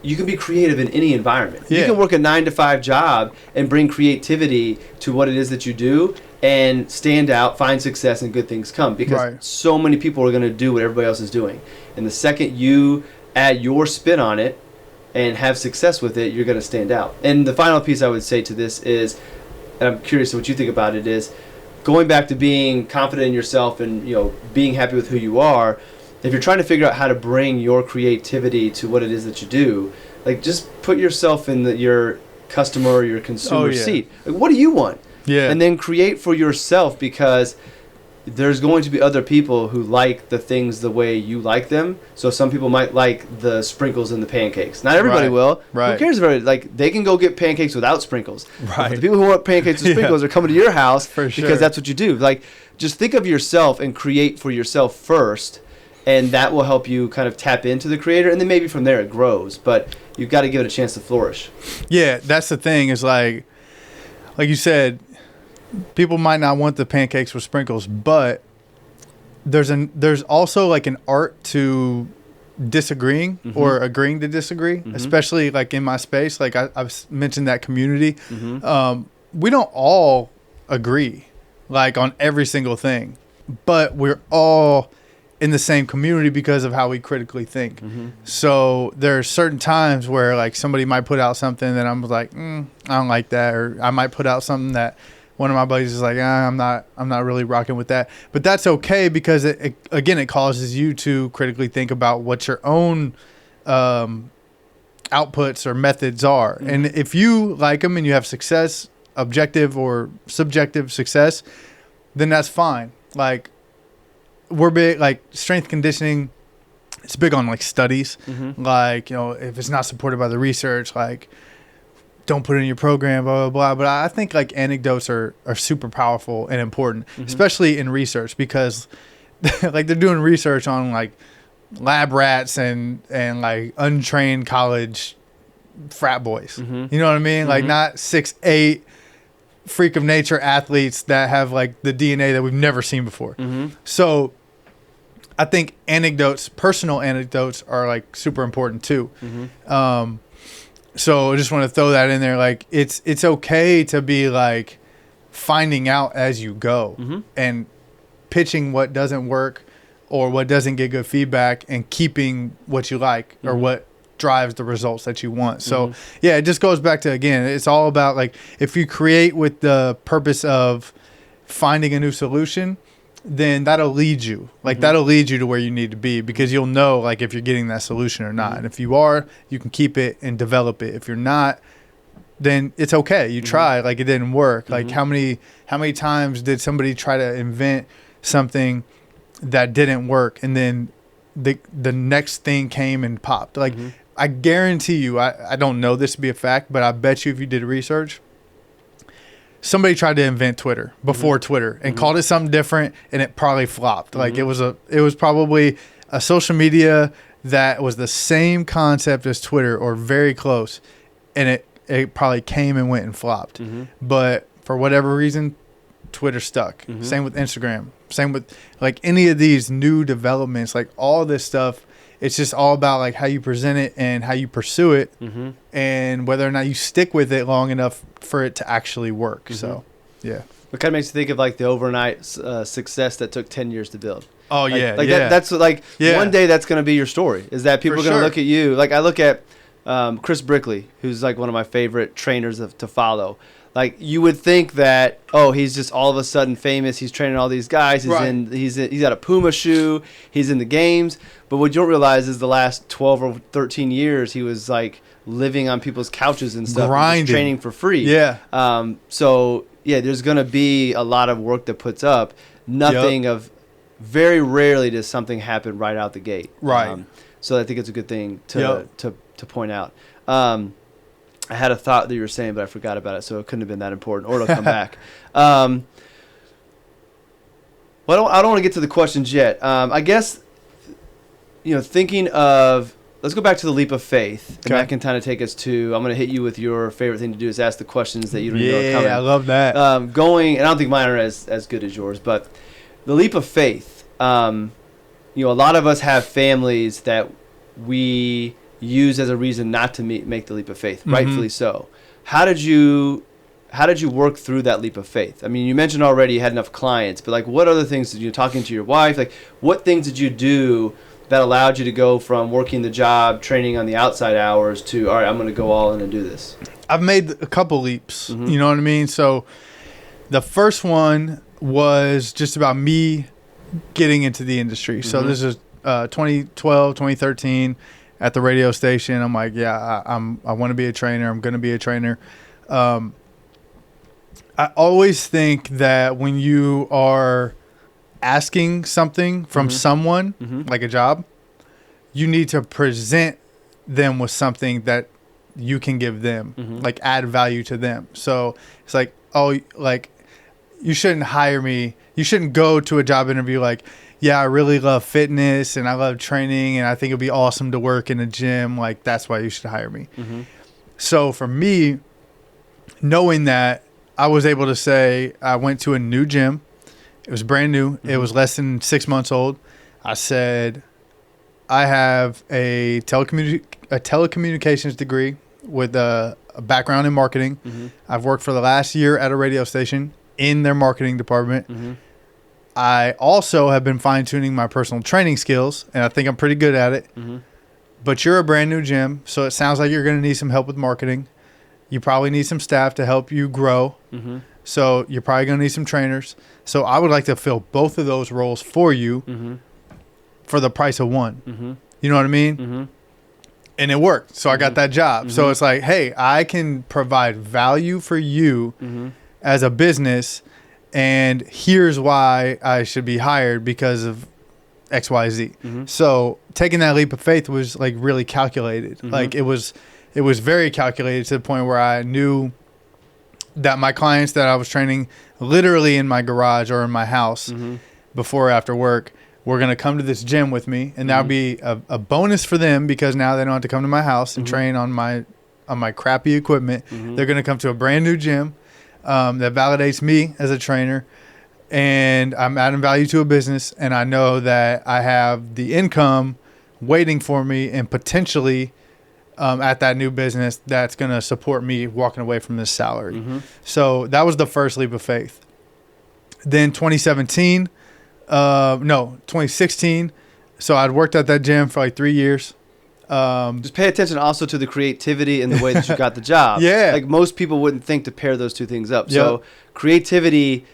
you can be creative in any environment. You can work a 9-to-5 job and bring creativity to what it is that you do and stand out, find success, and good things come, because so many people are going to do what everybody else is doing. And the second you add your spin on it and have success with it, you're going to stand out. And the final piece I would say to this is, and I'm curious what you think about it, is going back to being confident in yourself and being happy with who you are. If you're trying to figure out how to bring your creativity to what it is that you do, like, just put yourself in your customer or your consumer seat. Like, what do you want? And then create for yourself, because there's going to be other people who like the things the way you like them. So some people might like the sprinkles in the pancakes. Not everybody will. Who cares about it? Like, they can go get pancakes without sprinkles. The people who want pancakes with sprinkles are coming to your house because that's what you do. Like, just think of yourself and create for yourself first, and that will help you kind of tap into the creator, and then maybe from there it grows. But you've got to give it a chance to flourish. Yeah, that's the thing, is like you said, people might not want the pancakes with sprinkles, but there's also like an art to disagreeing or agreeing to disagree, especially like in my space. Like I've mentioned that community. We don't all agree like on every single thing, but we're all in the same community because of how we critically think. So there are certain times where like somebody might put out something that I'm like, I don't like that, or I might put out something that one of my buddies is like, I'm not really rocking with that. But that's okay, because it causes you to critically think about what your own outputs or methods are. And if you like them and you have success, objective or subjective success, then that's fine. Like, we're big, like strength conditioning, it's big on like studies. Like, if it's not supported by the research, like, don't put it in your program, blah, blah, blah. But I think like anecdotes are super powerful and important, especially in research, because like they're doing research on like lab rats and like untrained college frat boys. You know what I mean? Like, not 6'8" freak of nature athletes that have like the DNA that we've never seen before. So I think personal anecdotes are like super important too. So I just want to throw that in there. Like, it's okay to be like finding out as you go and pitching what doesn't work or what doesn't get good feedback, and keeping what you like or what drives the results that you want. So it just goes back to, again, it's all about like, if you create with the purpose of finding a new solution, then that'll lead you. Like, that'll lead you to where you need to be, because you'll know like if you're getting that solution or not. And if you are, you can keep it and develop it. If you're not, then it's okay. You tried, like it didn't work. Like how many times did somebody try to invent something that didn't work, and then the next thing came and popped? Like I guarantee you, I don't know this to be a fact, but I bet you if you did research, somebody tried to invent Twitter before Twitter and called it something different, and it probably flopped. Like it was probably a social media that was the same concept as Twitter or very close, and it probably came and went and flopped. But for whatever reason, Twitter stuck. Same with Instagram. Same with like any of these new developments, like all this stuff. It's just all about like how you present it and how you pursue it, and whether or not you stick with it long enough for it to actually work. So, yeah. It kind of makes you think of like the overnight success that took 10 years to build. Oh, that's like one day that's going to be your story, is that people are going to look at you. Like, I look at Chris Brickley, who's like one of my favorite trainers to follow. Like you would think that, oh, he's just all of a sudden famous. He's training all these guys. He's got a Puma shoe. He's in the games. But what you don't realize is the last 12 or 13 years, he was like living on people's couches and stuff, and just training for free. Yeah. So yeah, there's gonna be a lot of work that puts up. Nothing of, very rarely does something happen right out the gate. Right. So I think it's a good thing to point out. I had a thought that you were saying, but I forgot about it, so it couldn't have been that important, or it'll come back. Well, I don't want to get to the questions yet. I guess, thinking of, let's go back to the leap of faith, and that can kind of take us to, I'm going to hit you with your favorite thing to do is ask the questions that you don't even know are coming. Yeah, I love that. And I don't think mine are as good as yours, but the leap of faith, a lot of us have families that we use as a reason not to make the leap of faith, rightfully so. How did you work through that leap of faith? I mean, you mentioned already you had enough clients, but like what other things did you, talking to your wife, like what things did you do that allowed you to go from working the job, training on the outside hours to, all right, I'm going to go all in and do this? I've made a couple leaps, you know what I mean? So the first one was just about me getting into the industry. So this is 2012, 2013. At the radio station, I'm like, I want to be a trainer. I'm going to be a trainer. I always think that when you are asking something from someone, like a job, you need to present them with something that you can give them, like add value to them. So it's like, oh, like you shouldn't hire me. You shouldn't go to a job interview like, yeah, I really love fitness and I love training and I think it'd be awesome to work in a gym. Like, that's why you should hire me. So for me, knowing that, I was able to say I went to a new gym. It was brand new. It was less than 6 months old. I said, I have a telecommunications degree with a background in marketing. I've worked for the last year at a radio station in their marketing department. I also have been fine-tuning my personal training skills, and I think I'm pretty good at it. But you're a brand new gym, so it sounds like you're going to need some help with marketing. You probably need some staff to help you grow. So you're probably going to need some trainers. So I would like to fill both of those roles for you for the price of one. You know what I mean? And it worked. So I got that job. So it's like, hey, I can provide value for you as a business. And here's why I should be hired because of X, Y, Z. So taking that leap of faith was like really calculated. Like it was very calculated to the point where I knew that my clients that I was training literally in my garage or in my house before or after work were going to come to this gym with me. And that would be a bonus for them because now they don't have to come to my house and train on my crappy equipment. They're going to come to a brand new gym. That validates me as a trainer, and I'm adding value to a business, and I know that I have the income waiting for me and potentially at that new business that's going to support me walking away from this salary. So that was the first leap of faith. Then 2016. So I'd worked at that gym for like 3 years. Just pay attention also to the creativity and the way that you got the job. Like most people wouldn't think to pair those two things up. So creativity,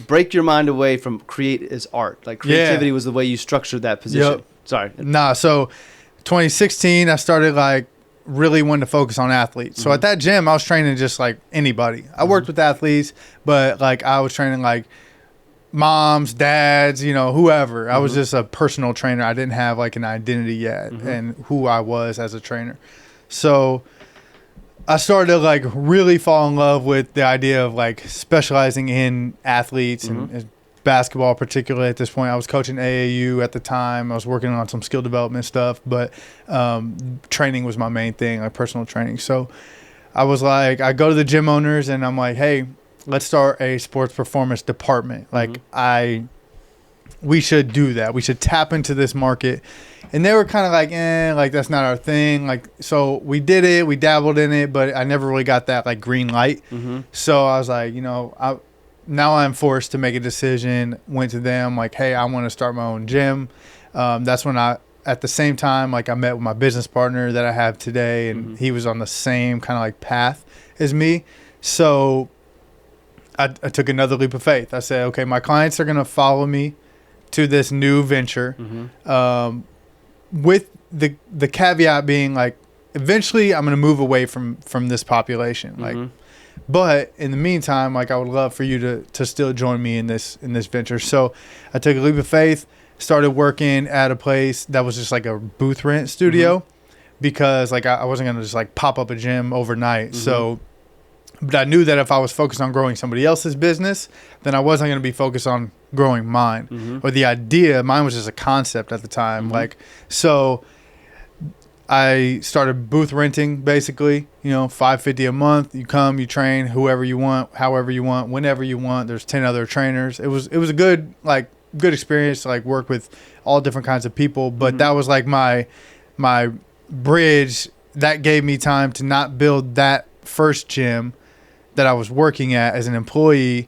break your mind away from create as art. Like creativity was the way you structured that position. Sorry. So 2016, I started like really wanting to focus on athletes. So at that gym, I was training just like anybody. I worked with athletes, but like I was training like moms, dads, whoever. I was just a personal trainer. I didn't have like an identity yet and who I was as a trainer. So I started to like really fall in love with the idea of like specializing in athletes and basketball particularly at this point. I was coaching AAU at the time. I was working on some skill development stuff, but training was my main thing, like personal training. So I was like, I go to the gym owners and I'm like, hey, let's start a sports performance department. Like we should do that. We should tap into this market. And they were kind of like, like that's not our thing. Like, so we did it, we dabbled in it, but I never really got that like green light. So I was like, now I'm forced to make a decision. Went to them like, hey, I want to start my own gym. That's when I at the same time, like, I met with my business partner that I have today, and he was on the same kind of like path as me. So I took another leap of faith. I said, okay, my clients are going to follow me to this new venture, with the caveat being like, eventually I'm going to move away from this population. Like, but in the meantime, like, I would love for you to still join me in this venture. So I took a leap of faith, started working at a place that was just like a booth rent studio, because like I wasn't going to just like pop up a gym overnight. So, but I knew that if I was focused on growing somebody else's business, then I wasn't going to be focused on growing mine, or the idea. Mine was just a concept at the time. Like, so I started booth renting, basically, $550 a month. You come, you train whoever you want, however you want, whenever you want. There's 10 other trainers. It was a good experience to like work with all different kinds of people. But that was like my bridge that gave me time to not build that first gym that I was working at as an employee,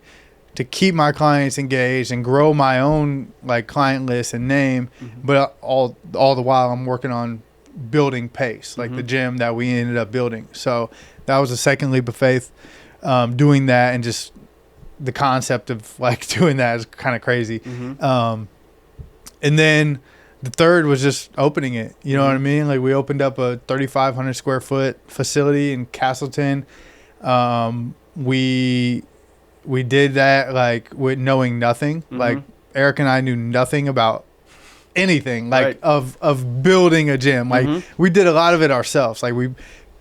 to keep my clients engaged and grow my own like client list and name. But all the while I'm working on building Pace, like the gym that we ended up building. So that was a second leap of faith, doing that, and just the concept of like doing that is kind of crazy. And then the third was just opening it. You know what I mean? Like, we opened up a 3,500 square foot facility in Castleton. We did that like with knowing nothing. Like, Eric and I knew nothing about anything, like of building a gym. Like, we did a lot of it ourselves. Like, we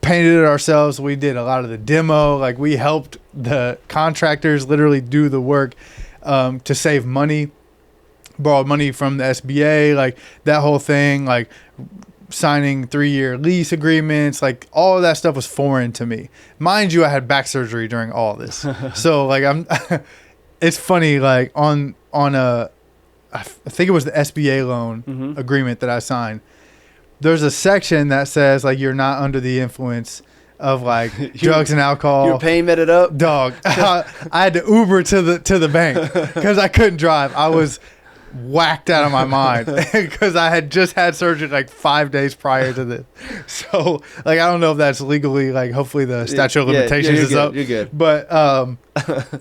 painted it ourselves. We did a lot of the demo. Like, we helped the contractors literally do the work, to save money, borrowed money from the SBA, like that whole thing, like signing 3-year lease agreements, like all of that stuff was foreign to me. Mind you, I had back surgery during all this. So like it's funny, like on I think it was the SBA loan agreement that I signed, there's a section that says like, you're not under the influence of like drugs and alcohol. Your pain met it up, dog. I had to Uber to the bank because I couldn't drive. I was whacked out of my mind because I had just had surgery like 5 days prior to this. So like, I don't know if that's legally, like, hopefully the statute of limitations is up. You're good. But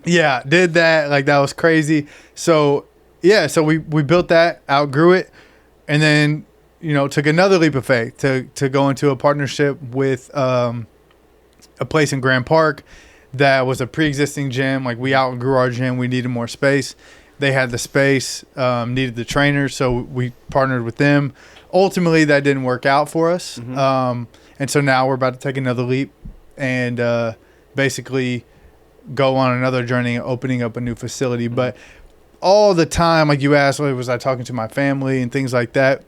yeah, did that. Like, that was crazy. So yeah, so we built that, outgrew it, and then, you know, took another leap of faith to go into a partnership with a place in Grand Park that was a pre-existing gym. Like, we outgrew our gym. We needed more space. They had the space, needed the trainers, so we partnered with them. Ultimately, that didn't work out for us. And so now we're about to take another leap and basically go on another journey, opening up a new facility. But all the time, like you asked, was I talking to my family and things like that?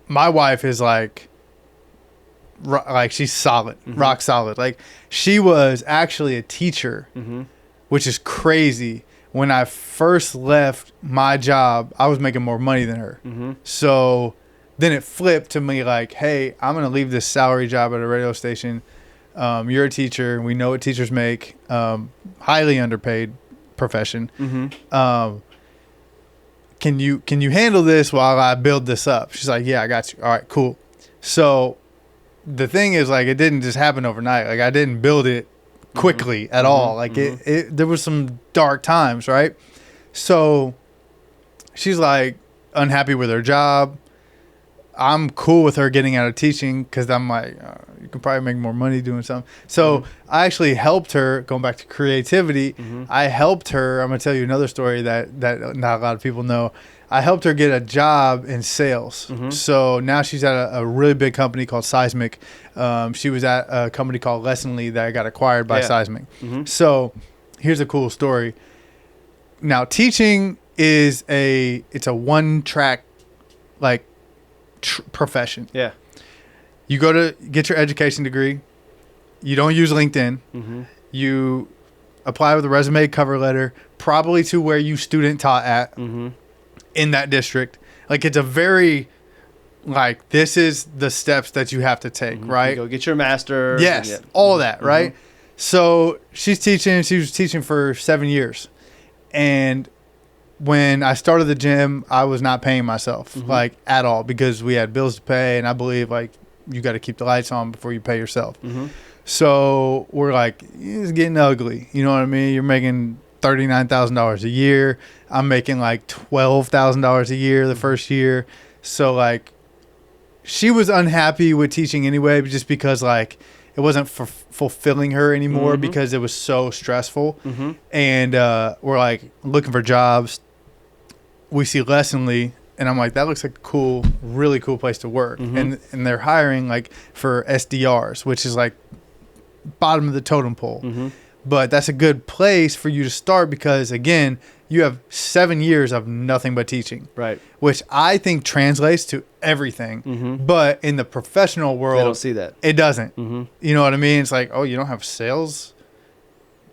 My wife is like she's solid, rock solid. Like, she was actually a teacher, which is crazy. When I first left my job, I was making more money than her. So then it flipped to me like, hey, I'm going to leave this salary job at a radio station. You're a teacher. We know what teachers make. Highly underpaid profession. Can you handle this while I build this up? She's like, yeah, I got you. All right, cool. So the thing is, like, it didn't just happen overnight. Like, I didn't build it quickly at all. Like, there was some dark times, right? So she's like unhappy with her job. I'm cool with her getting out of teaching because I'm like, you can probably make more money doing something. So I actually helped her, going back to creativity. I helped her. I'm going to tell you another story that not a lot of people know. I helped her get a job in sales. So now she's at a really big company called Seismic. She was at a company called Lessonly that got acquired by Seismic. So here's a cool story. Now, teaching is it's a one-track, like, profession. Yeah. You go to get your education degree. You don't use LinkedIn. You apply with a resume, cover letter, probably to where you student taught at. In that district. Like, it's a very, like, this is the steps that you have to take, right? You go get your master's. Yes, all that, right? So she's teaching. She was teaching for 7 years. And when I started the gym, I was not paying myself like at all because we had bills to pay, and I believe like you got to keep the lights on before you pay yourself. So we're like, it's getting ugly. You know what I mean? You're making $39,000 a year. I'm making like $12,000 a year the first year. So like, she was unhappy with teaching anyway, just because like it wasn't fulfilling her anymore because it was so stressful. And we're like looking for jobs. We see Lessonly, and I'm like, that looks like a cool, really cool place to work. And they're hiring like for SDRs, which is like bottom of the totem pole. But that's a good place for you to start because, again, you have 7 years of nothing but teaching. Right. Which I think translates to everything. But in the professional world, I don't see that. It doesn't. You know what I mean? It's like, oh, you don't have sales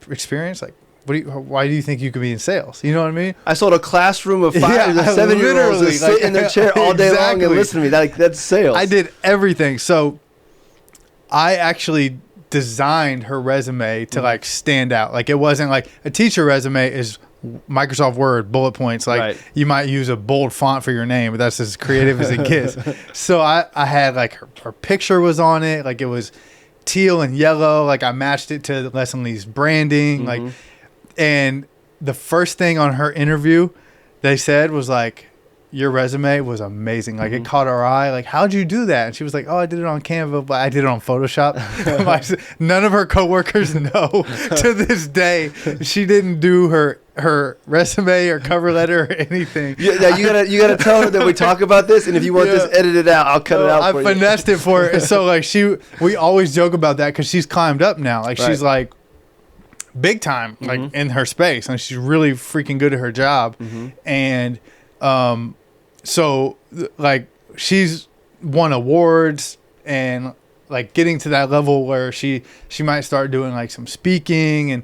experience? Like, why do you think you could be in sales? You know what I mean? I sold a classroom of 5 to 7-year-olds that sit in their chair all day long and listen to me. That's sales. I did everything. So I actually designed her resume to like stand out. Like, it wasn't like a teacher resume is Microsoft Word bullet points. Like you might use a bold font for your name, but that's as creative as it gets. So I had like her picture was on it. Like, it was teal and yellow. Like, I matched it to Lessonly's branding. Like, and the first thing on her interview they said was like, your resume was amazing. Like, it caught our eye. Like, how'd you do that? And she was like, oh, I did it on Canva, but I did it on Photoshop. None of her coworkers know to this day she didn't do her resume or cover letter or anything. Yeah, you gotta tell her that we talk about this, and if you want this edited out, I'll cut it out for you. I finessed it for her. So like, we always joke about that because she's climbed up now. Like, she's like big time, like in her space, and she's really freaking good at her job. And so like, she's won awards and like getting to that level where she might start doing like some speaking, and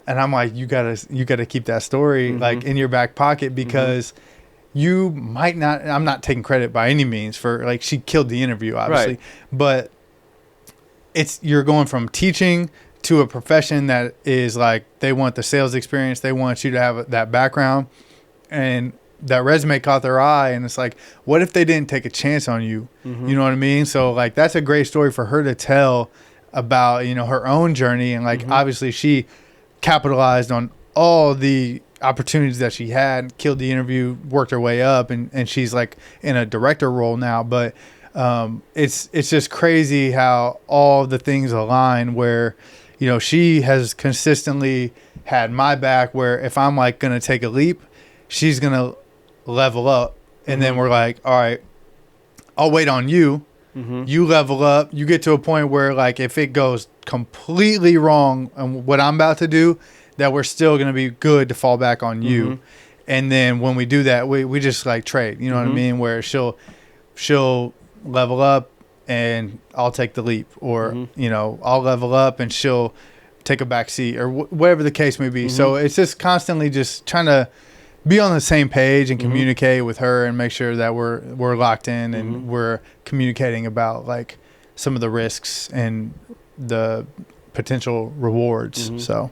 I'm like, you gotta keep that story like in your back pocket because you might not, I'm not taking credit by any means for like, she killed the interview obviously, but you're going from teaching to a profession that is like, they want the sales experience, they want you to have that background, and that resume caught their eye, and it's like, what if they didn't take a chance on you? You know what I mean? So like, that's a great story for her to tell about, you know, her own journey. And like, obviously she capitalized on all the opportunities that she had, killed the interview, worked her way up, and she's like in a director role now. But it's just crazy how all the things align where, you know, she has consistently had my back, where if I'm like going to take a leap, she's going to level up. And then we're like, all right, I'll wait on you. You level up. You get to a point where like, if it goes completely wrong and what I'm about to do, that we're still going to be good to fall back on you. And then when we do that, we just like trade, you know what I mean? Where she'll level up and I'll take the leap, or, you know, I'll level up and she'll take a back seat, or whatever the case may be. So it's just constantly just trying to be on the same page and communicate with her and make sure that we're locked in and we're communicating about like some of the risks and the potential rewards. So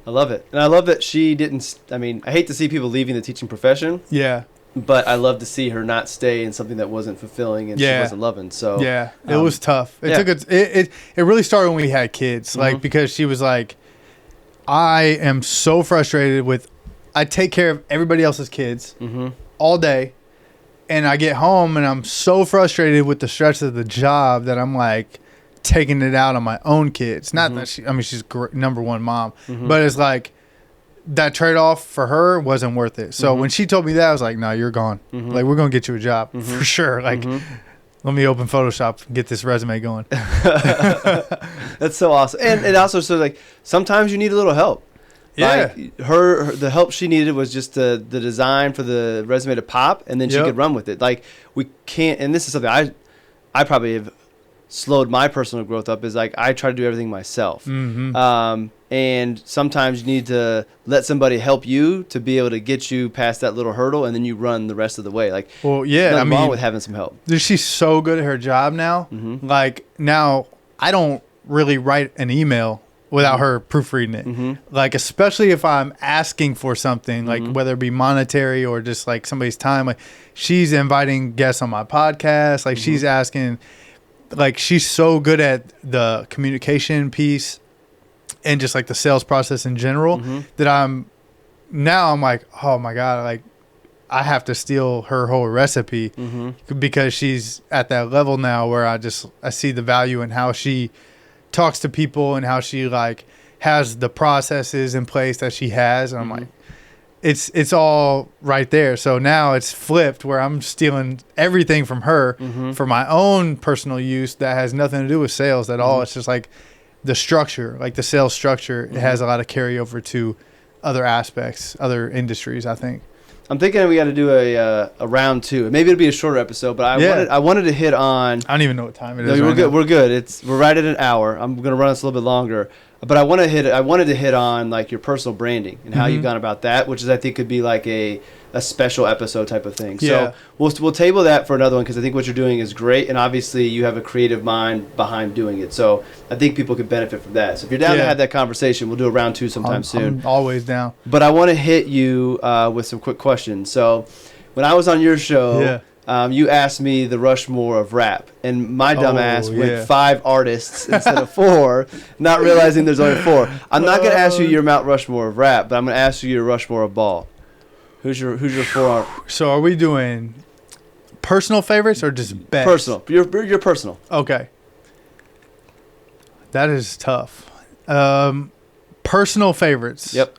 I love it. And I love that she didn't, I mean, I hate to see people leaving the teaching profession. Yeah. But I love to see her not stay in something that wasn't fulfilling and she wasn't loving. So yeah, it was tough. It really started when we had kids, like, because she was like, I am so frustrated with, I take care of everybody else's kids all day, and I get home and I'm so frustrated with the stress of the job that I'm like taking it out on my own kids. Not that she's number one mom, but it's like that trade-off for her wasn't worth it. So when she told me that, I was like, no, you're gone. Like, we're going to get you a job for sure. Like, let me open Photoshop and get this resume going. That's so awesome. And also, so like, sometimes you need a little help. Yeah. Like the help she needed was just the design for the resume to pop, and then she could run with it. Like, we can't, and this is something I probably have slowed my personal growth up, is like, I try to do everything myself. And sometimes you need to let somebody help you to be able to get you past that little hurdle, and then you run the rest of the way. Like, well, yeah, nothing wrong with having some help. She's so good at her job now. Like, now I don't really write an email without her proofreading it. Mm-hmm. Like, especially if I'm asking for something, like whether it be monetary or just like somebody's time, like she's inviting guests on my podcast. Like she's asking, like she's so good at the communication piece and just like the sales process in general that I'm like, oh my God, like I have to steal her whole recipe because she's at that level now where I see the value in how she talks to people and how she like has the processes in place that she has. And I'm like, it's all right there. So now it's flipped where I'm stealing everything from her for my own personal use that has nothing to do with sales at all. It's just like the structure, like the sales structure. It has a lot of carryover to other aspects, other industries, I think. I'm thinking we got to do a round 2. Maybe it'll be a shorter episode, but I wanted to hit on. I don't even know what time it No, is. we're good. We're good. We're right at an hour. I'm gonna run this a little bit longer, but I wanted to hit on like your personal branding and how you've gone about that, which is I think could be like a special episode type of thing. Yeah. So we'll table that for another one because I think what you're doing is great, and obviously you have a creative mind behind doing it. So I think people could benefit from that. So if you're down to have that conversation, we'll do a round 2 sometime soon. I'm always down. But I want to hit you with some quick questions. So when I was on your show, you asked me the Rushmore of rap, and my dumb ass went 5 artists instead of 4, not realizing there's only 4. I'm not going to ask you your Mount Rushmore of rap, but I'm going to ask you your Rushmore of ball. Who's your 4? So are we doing personal favorites or just best? Personal. Your personal. Okay. That is tough. Personal favorites. Yep.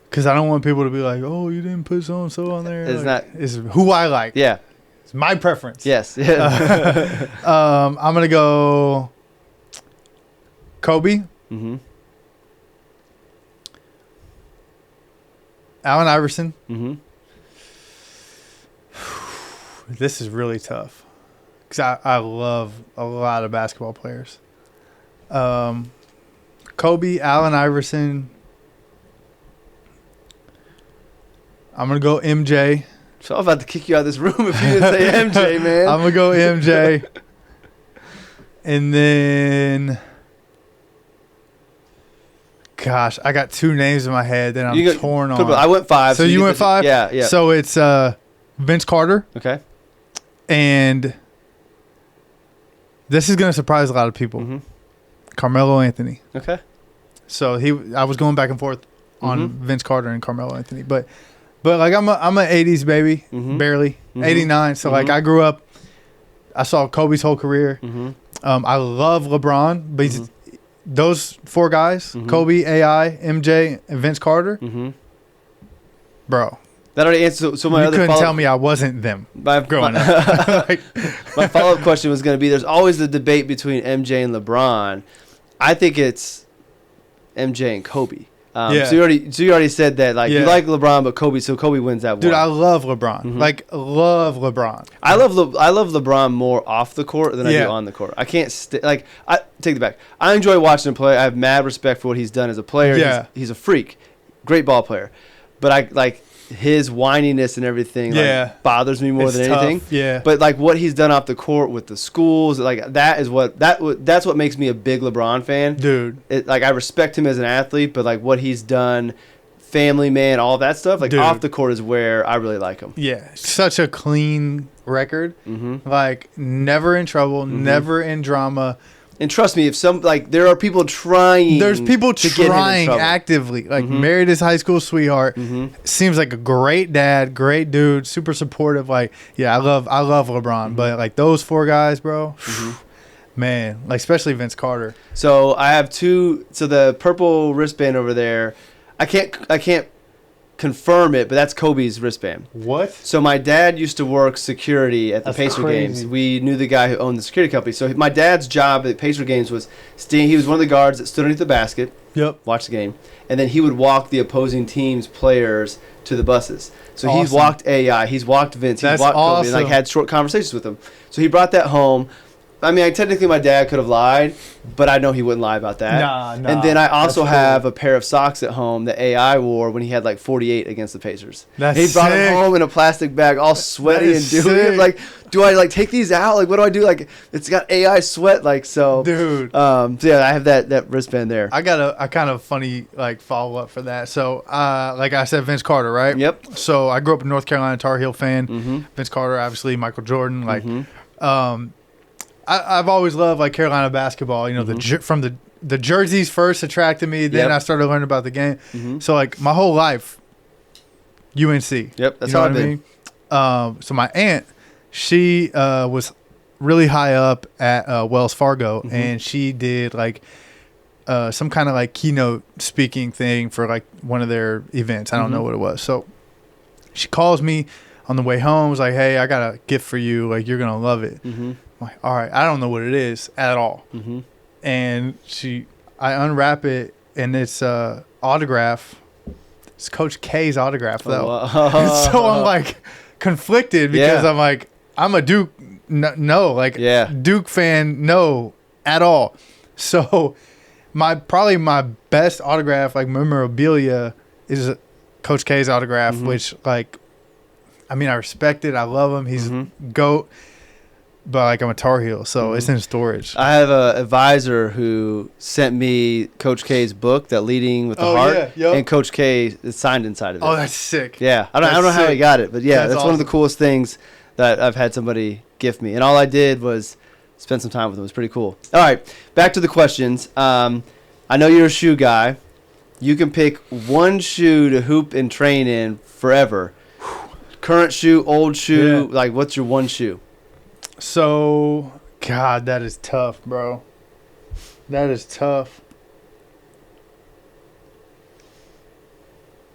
Because I don't want people to be like, oh, you didn't put so-and-so on there. It's like, it's who I like. Yeah. It's my preference. Yes. I'm going to go Kobe. Mm-hmm. Allen Iverson. Mm-hmm. This is really tough. Because I love a lot of basketball players. Kobe, Allen Iverson. I'm going to go MJ. So I'm about to kick you out of this room if you didn't say MJ, man. I'm going to go MJ. And then, gosh, I got 2 names in my head that I'm torn on. I went 5. So you went 5? Yeah. So it's Vince Carter. Okay. And this is going to surprise a lot of people. Carmelo Anthony. Okay. So I was going back and forth on Vince Carter and Carmelo Anthony, but like I'm an 80s baby, barely 89. So like I grew up, I saw Kobe's whole career. I love LeBron, but those 4 guys, Kobe, AI, MJ, and Vince Carter, bro. That already answers. So my you other couldn't tell me I wasn't them growing up. My follow-up question was going to be: there's always the debate between MJ and LeBron. I think it's MJ and Kobe. So you already said that you like LeBron, but Kobe. So Kobe wins that one. Dude, I love LeBron. Love LeBron. I love LeBron more off the court than I do on the court. I can't I take it back. I enjoy watching him play. I have mad respect for what he's done as a player. Yeah. He's a freak, great ball player. But I like his whininess and everything bothers me more than anything. Yeah. But like what he's done off the court with the schools, like that's what makes me a big LeBron fan. Dude. I respect him as an athlete, but like what he's done, family man, all that stuff, like off the court is where I really like him. Yeah. Such a clean record. Like never in trouble, never in drama. And trust me, there are people trying. There's people to get him in trouble. actively. Like married his high school sweetheart. Seems like a great dad, great dude, super supportive. Like, yeah, I love LeBron. But like those 4 guys, bro, man, like especially Vince Carter. So I have 2. So the purple wristband over there, I can't confirm it, but that's Kobe's wristband. What? So my dad used to work security at the Pacer games. We knew the guy who owned the security company. So my dad's job at Pacer games was he was one of the guards that stood underneath the basket. Yep. Watch the game, and then he would walk the opposing team's players to the buses. So awesome. He's walked AI, he's walked Vince, he's walked Kobe, and had short conversations with them. So he brought that home. I mean, technically my dad could have lied, but I know he wouldn't lie about that. Nah. And then I also That's have a pair of socks at home that AI wore when he had like 48 against the Pacers. That's he brought them sick. home in a plastic bag, all sweaty and is doing it. sick. Like, do I like take these out? Like, what do I do? Like, it's got AI sweat. Like, so. Dude. So yeah, I have that wristband there. I got a kind of funny like follow up for that. So, like I said, Vince Carter, right? Yep. So I grew up a North Carolina Tar Heel fan. Mm-hmm. Vince Carter, obviously, Michael Jordan. Like, Mm-hmm. I've always loved like Carolina basketball. You know, from the jerseys first attracted me. Then Yep. I started learning about the game. Mm-hmm. So like my whole life, UNC. Yep, that's you know how what I've been. So my aunt, she was really high up at Wells Fargo, and she did like some kind of like keynote speaking thing for like one of their events. I don't know what it was. So she calls me on the way home. Was like, "Hey, I got a gift for you. Like, you're gonna love it." Mm-hmm. I'm like, all right, I don't know what it is at all. Mm-hmm. And I unwrap it, and it's autograph. It's Coach K's autograph, though. Oh, So I'm like conflicted because Yeah. I'm like, I'm a Duke, no, like Yeah. Duke fan, no, at all. So probably my best autograph, like memorabilia, is Coach K's autograph, which like, I mean, I respect it. I love him. He's GOAT. But like I'm a Tar Heel, so it's in storage. I have an advisor who sent me Coach K's book, that Leading with the Heart, yeah, yep. and Coach K is signed inside of it. Oh, that's sick. Yeah, I don't know how he sick. got it, but yeah, that's one of the awesome. coolest things that I've had somebody gift me. And all I did was spend some time with him. It was pretty cool. All right, back to the questions. I know you're a shoe guy. You can pick one shoe to hoop and train in forever. Current shoe, old shoe, Yeah. like what's your one shoe? So, God, that is tough, bro. That is tough.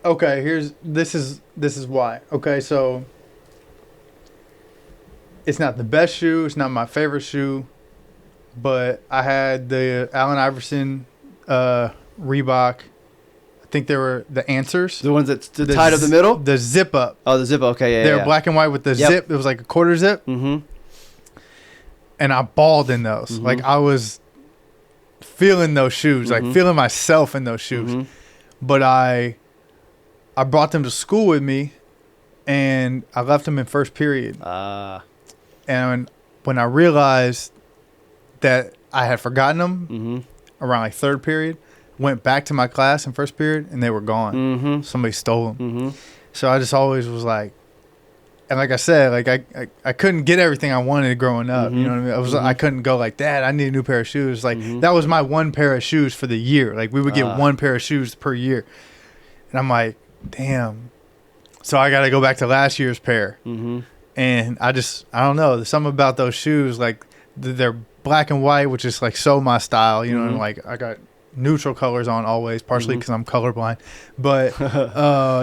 Okay, this is why. Okay, so it's not the best shoe, it's not my favorite shoe, but I had the Allen Iverson Reebok. I think they were the Answers. The ones that's tied up the middle? The zip up. Oh, the zip. Okay, yeah, They were yeah. black and white with the Yep. zip. It was like a quarter zip. Mm-hmm. And I balled in those. Like I was feeling those shoes, like feeling myself in those shoes. But I brought them to school with me, and I left them in first period. And when I realized that I had forgotten them around like third period, went back to my class in first period, and they were gone. Somebody stole them. So I just always was like, and like I said, like I couldn't get everything I wanted growing up. You know what I mean? I couldn't go like, Dad, I need a new pair of shoes. Like that was my one pair of shoes for the year. Like we would get one pair of shoes per year, and I'm like, damn. So I got to go back to last year's pair, and I don't know. There's something about those shoes, like they're black and white, which is like so my style. You know, and like I got neutral colors on always, partially because I'm colorblind. But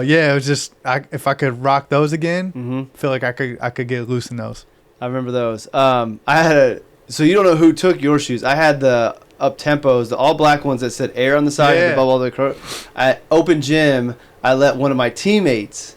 yeah, it was just if I could rock those again, feel like I could get loose in those. I remember those. So you don't know who took your shoes. I had the up tempos, the all black ones that said Air on the side with the bubble. At open gym, I let one of my teammates.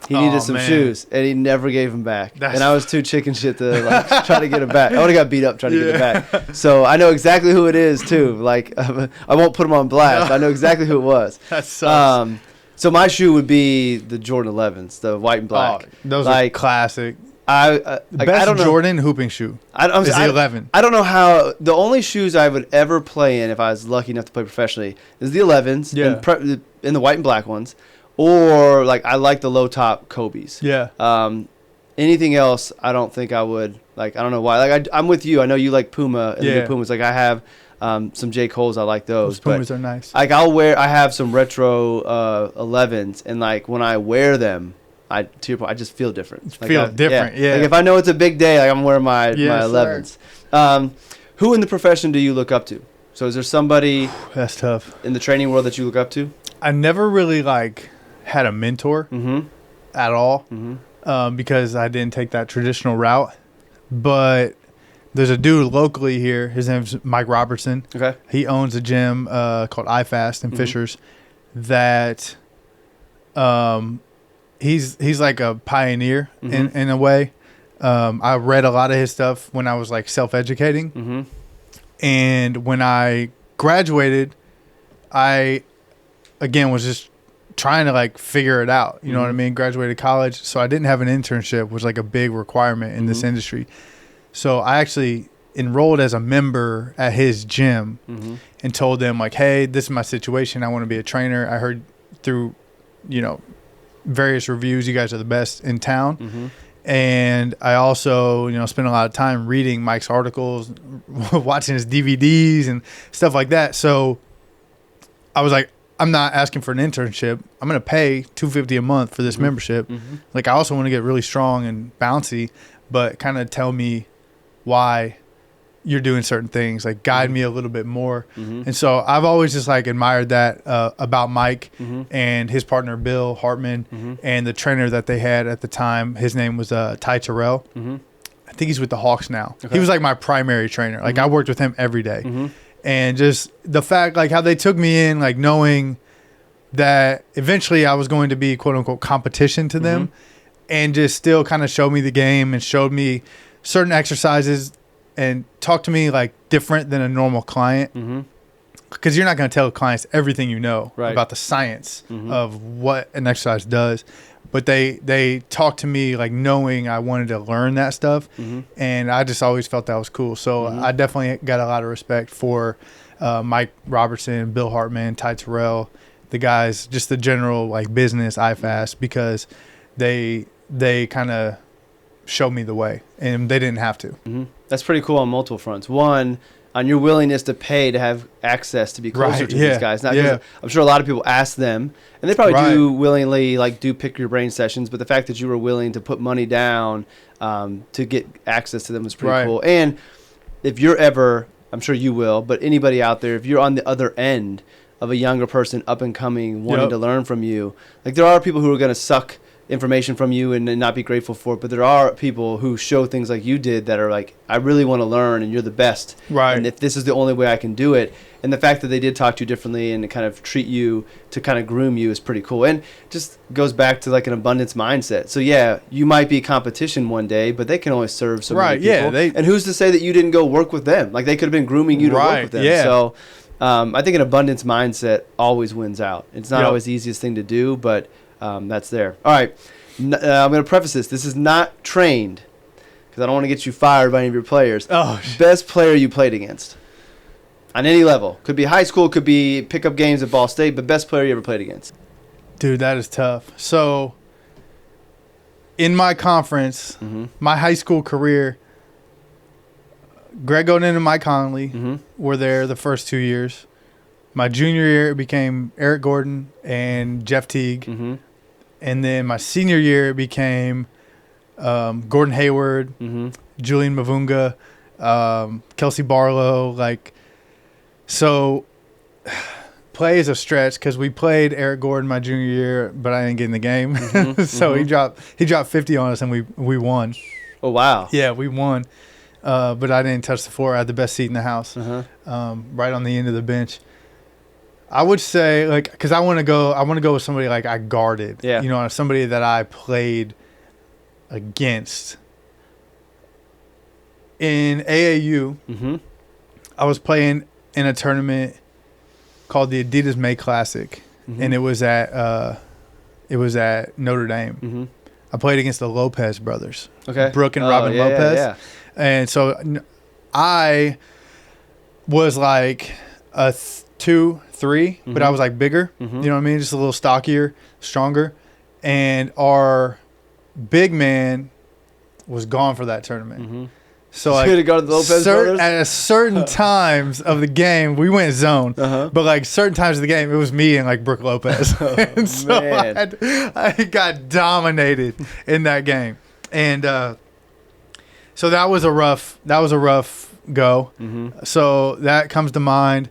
He needed some shoes, and he never gave them back. And I was too chicken shit to like try to get them back. I would have got beat up trying to get them back. So I know exactly who it is too. Like I won't put them on blast. But I know exactly who it was. That sucks. So my shoe would be the Jordan 11s, the white and black. Those like are classic. The Best I don't know. Jordan hooping shoe is the 11. I don't know how. The only shoes I would ever play in, if I was lucky enough to play professionally, is the 11s. Yeah. And the white and black ones. Or like I like the low top Kobe's. Yeah. Anything else, I don't think I would. Like I don't know why. Like I'm with you. I know you like Puma and the new Pumas. Like I have some J. Cole's. I like those. Pumas are nice. Like I have some retro 11s, and like when I wear them, to your point, I just feel different. Like Yeah. Like if I know it's a big day, like I'm wearing my Yes, 11s. Who in the profession do you look up to? So is there somebody That's tough. in the training world that you look up to? I never really had a mentor at all because I didn't take that traditional route. But there's a dude locally here. His name's Mike Robertson. Okay. He owns a gym called iFast in Fishers that he's like a pioneer in a way. I read a lot of his stuff when I was like self-educating. Mm-hmm. And when I graduated, I, again, was just trying to like figure it out. You know what I mean? Graduated college. So I didn't have an internship, which was like a big requirement in this industry. So I actually enrolled as a member at his gym and told them like, hey, this is my situation. I want to be a trainer. I heard through, various reviews, you guys are the best in town. And I also, spent a lot of time reading Mike's articles, watching his DVDs and stuff like that. So I was like, I'm not asking for an internship. I'm going to pay $250 a month for this membership. Like, I also want to get really strong and bouncy, but kind of tell me why you're doing certain things, like guide me a little bit more. And so I've always just like admired that about Mike and his partner, Bill Hartman, and the trainer that they had at the time. His name was Ty Terrell. I think he's with the Hawks now. Okay. He was like my primary trainer. Like I worked with him every day. And just the fact, like how they took me in, like knowing that eventually I was going to be quote unquote competition to them, and just still kind of showed me the game and showed me certain exercises and talked to me like different than a normal client. Because you're not going to tell clients everything you know about the science of what an exercise does. But they talked to me like knowing I wanted to learn that stuff. And I just always felt that was cool. So I definitely got a lot of respect for Mike Robertson, Bill Hartman, Ty Terrell, the guys, just the general like business IFAST, because they kind of showed me the way and they didn't have to. That's pretty cool on multiple fronts. One, on your willingness to pay to have access to be closer to these guys. Not I'm sure a lot of people ask them, and they probably do willingly like do pick your brain sessions, but the fact that you were willing to put money down to get access to them is pretty cool. And if you're ever, I'm sure you will, but anybody out there, if you're on the other end of a younger person up and coming wanting to learn from you, like there are people who are going to suck information from you and not be grateful for it, but there are people who show things like you did that are like, I really want to learn and you're the best, and if this is the only way I can do it. And the fact that they did talk to you differently and kind of treat you to kind of groom you is pretty cool, and just goes back to like an abundance mindset. So yeah, you might be competition one day, but they can always serve so many people. And who's to say that you didn't go work with them? Like they could have been grooming you to work with them. So I think an abundance mindset always wins out. It's not always the easiest thing to do, but that's there. All right. I'm going to preface this. This is not trained because I don't want to get you fired by any of your players. Best player you played against on any level. Could be high school, could be pickup games at Ball State, but best player you ever played against. Dude, that is tough. So in my conference, my high school career, Greg Oden and Mike Conley were there the first 2 years. My junior year, it became Eric Gordon and Jeff Teague. And then my senior year, it became Gordon Hayward, Julian Mavunga, Kelsey Barlow. Like, so play is a stretch because we played Eric Gordon my junior year, but I didn't get in the game. So he dropped 50 on us and we won. Oh, wow. Yeah, we won. But I didn't touch the floor. I had the best seat in the house, right on the end of the bench. I would say, like, because I want to go with somebody like I guarded. You know, somebody that I played against. In AAU, I was playing in a tournament called the Adidas May Classic, and it was at Notre Dame. I played against the Lopez brothers. Brooke and Robin Lopez. And so I was like a 2-3, but I was like bigger. You know what I mean? Just a little stockier, stronger. And our big man was gone for that tournament. So like at certain times of the game, we went zone. But like certain times of the game, it was me and like Brooke Lopez. And so I got dominated in that game. And so that was a rough go. So that comes to mind.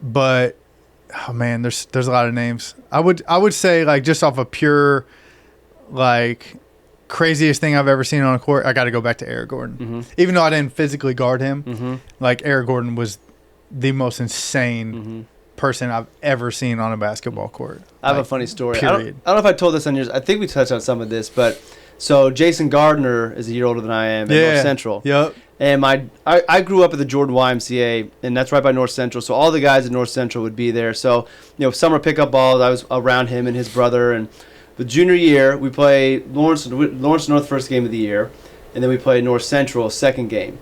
But oh man, there's a lot of names. I would say like just off a pure like craziest thing I've ever seen on a court, I got to go back to Eric Gordon. Even though I didn't physically guard him, like Eric Gordon was the most insane person I've ever seen on a basketball court. I have a funny story. I don't know if I told this on yours. I think we touched on some of this, but So Jason Gardner is a year older than I am at North Central. Yep. And I grew up at the Jordan YMCA, and that's right by North Central. So all the guys at North Central would be there. So, summer pickup balls, I was around him and his brother. And the junior year, we play Lawrence North first game of the year, and then we play North Central second game.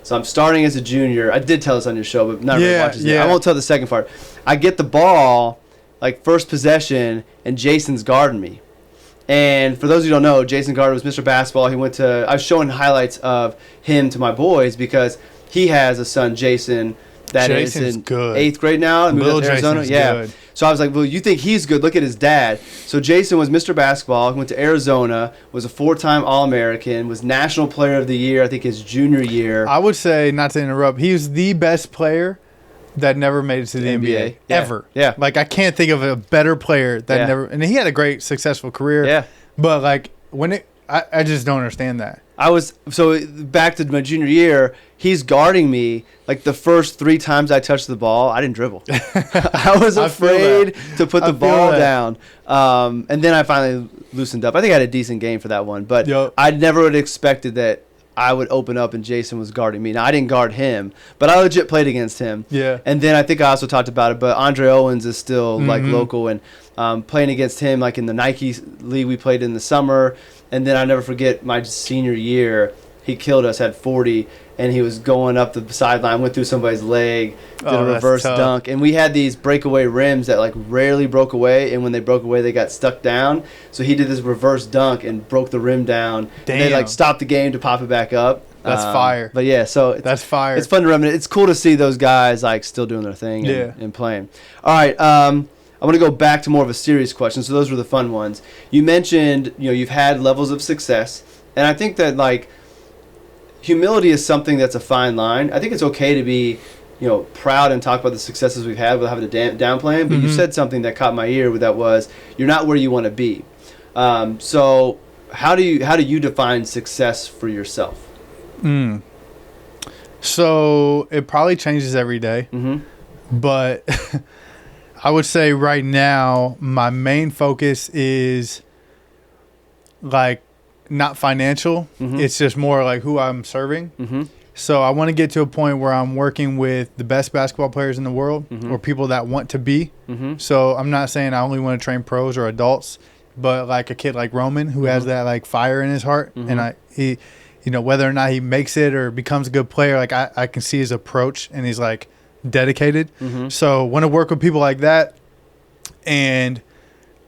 So I'm starting as a junior. I did tell this on your show, but not really watches it. I won't tell the second part. I get the ball, like first possession, and Jason's guarding me. And for those of you who don't know, Jason Gardner was Mr. Basketball. I was showing highlights of him to my boys because he has a son, Jason, that Jason's is in good. 8th grade now. And moved to Arizona. Jason's Yeah. good. So I was like, well, you think he's good? Look at his dad. So Jason was Mr. Basketball. He went to Arizona, was a 4-time All-American, was National Player of the Year, I think his junior year. I would say, not to interrupt, he was the best player that never made it to the NBA. Yeah. Ever. Yeah. Like, I can't think of a better player that never, and he had a great, successful career. Yeah. But, like, I just don't understand that. So back to my junior year, he's guarding me. Like the first 3 times I touched the ball, I didn't dribble. I was afraid to put the ball down. And then I finally loosened up. I think I had a decent game for that one, but I never would have expected that I would open up and Jason was guarding me. Now I didn't guard him, but I legit played against him. Yeah. And then I think I also talked about it, but Andre Owens is still like local, and playing against him like in the Nike league we played in the summer. And then I never forget my senior year, he killed us, had 40, and he was going up the sideline, went through somebody's leg, did a reverse dunk. And we had these breakaway rims that like rarely broke away, and when they broke away, they got stuck down. So he did this reverse dunk and broke the rim down. Damn. And they like stopped the game to pop it back up. That's fire. But yeah, so that's fire. It's fun to reminisce. It's cool to see those guys like still doing their thing and playing. All right, I want to go back to more of a serious question. So those were the fun ones. You mentioned, you've had levels of success, and I think that like humility is something that's a fine line. I think it's okay to be, proud and talk about the successes we've had without having to downplay them. But you said something that caught my ear. That was, you're not where you want to be. So how do you define success for yourself? So it probably changes every day, but I would say right now my main focus is like not financial. It's just more like who I'm serving. So I want to get to a point where I'm working with the best basketball players in the world or people that want to be. So I'm not saying I only want to train pros or adults, but like a kid like Roman who has that like fire in his heart, and he whether or not he makes it or becomes a good player, like I can see his approach and he's like dedicated. So want to work with people like that, and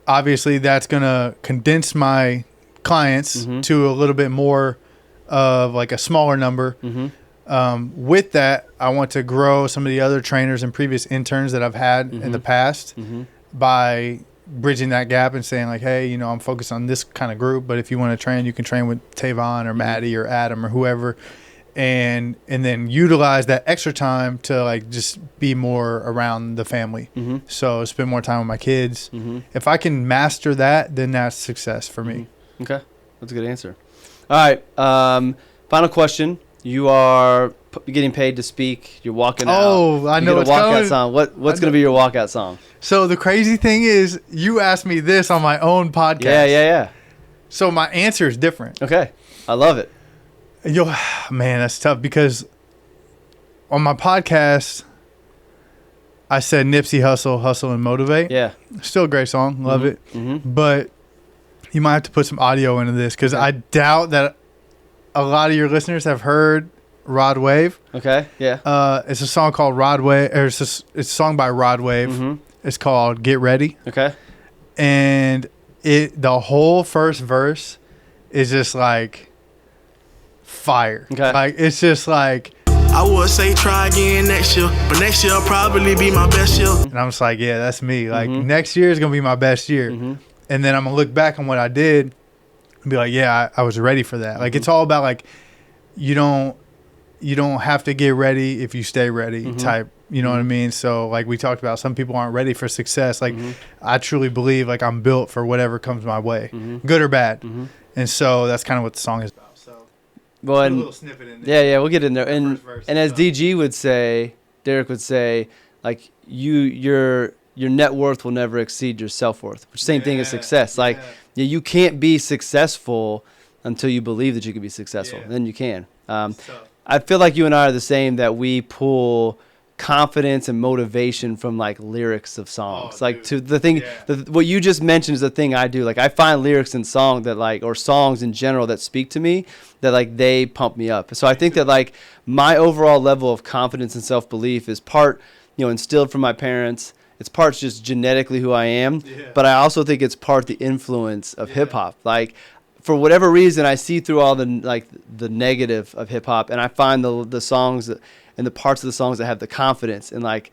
obviously that's gonna condense my clients to a little bit more of like a smaller number. With that, I want to grow some of the other trainers and previous interns that I've had in the past by bridging that gap and saying like, hey, I'm focused on this kind of group, but if you want to train, you can train with Tavon or Maddie or Adam or whoever, and then utilize that extra time to like just be more around the family. So spend more time with my kids. If I can master that, then that's success for me. Okay, that's a good answer. All right, final question. You are getting paid to speak. You're walking out. Oh, I know what's walkout coming. Song. What's going to be your walkout song? So the crazy thing is, you asked me this on my own podcast. Yeah. So my answer is different. Okay, I love it. Man, that's tough because on my podcast, I said Nipsey Hussle, Hustle and Motivate. Yeah. Still a great song. Love it. But you might have to put some audio into this because I doubt that a lot of your listeners have heard Rod Wave. Okay, yeah. It's a song called Rod Wave, or it's a song by Rod Wave. It's called Get Ready. Okay. And the whole first verse is just like fire. Okay. Like it's just like, I would say try again next year, but next year will probably be my best year. and I'm just like, yeah, that's me. Like next year is gonna be my best year. And then I'm gonna look back on what I did and be like, yeah, I was ready for that. Like it's all about like you don't have to get ready if you stay ready type. You know what I mean? So like we talked about, some people aren't ready for success. Like I truly believe like I'm built for whatever comes my way, good or bad. And so that's kind of what the song is about. So well, a little snippet in there. Yeah, we'll get in there. And as stuff. DG would say, Derek would say, like your net worth will never exceed your self worth. Which same thing as success. Like you can't be successful until you believe that you can be successful. Yeah. Then you can. I feel like you and I are the same, that we pull confidence and motivation from like lyrics of songs. Like, to the thing, what you just mentioned is the thing I do. Like, I find lyrics in song that like, or songs in general that speak to me, that like they pump me up. So I think that like my overall level of confidence and self-belief is part, instilled from my parents. It's parts just genetically who I am, but I also think it's part the influence of hip hop. Like, for whatever reason, I see through all the the negative of hip hop, and I find the songs and the parts of the songs that have the confidence, and like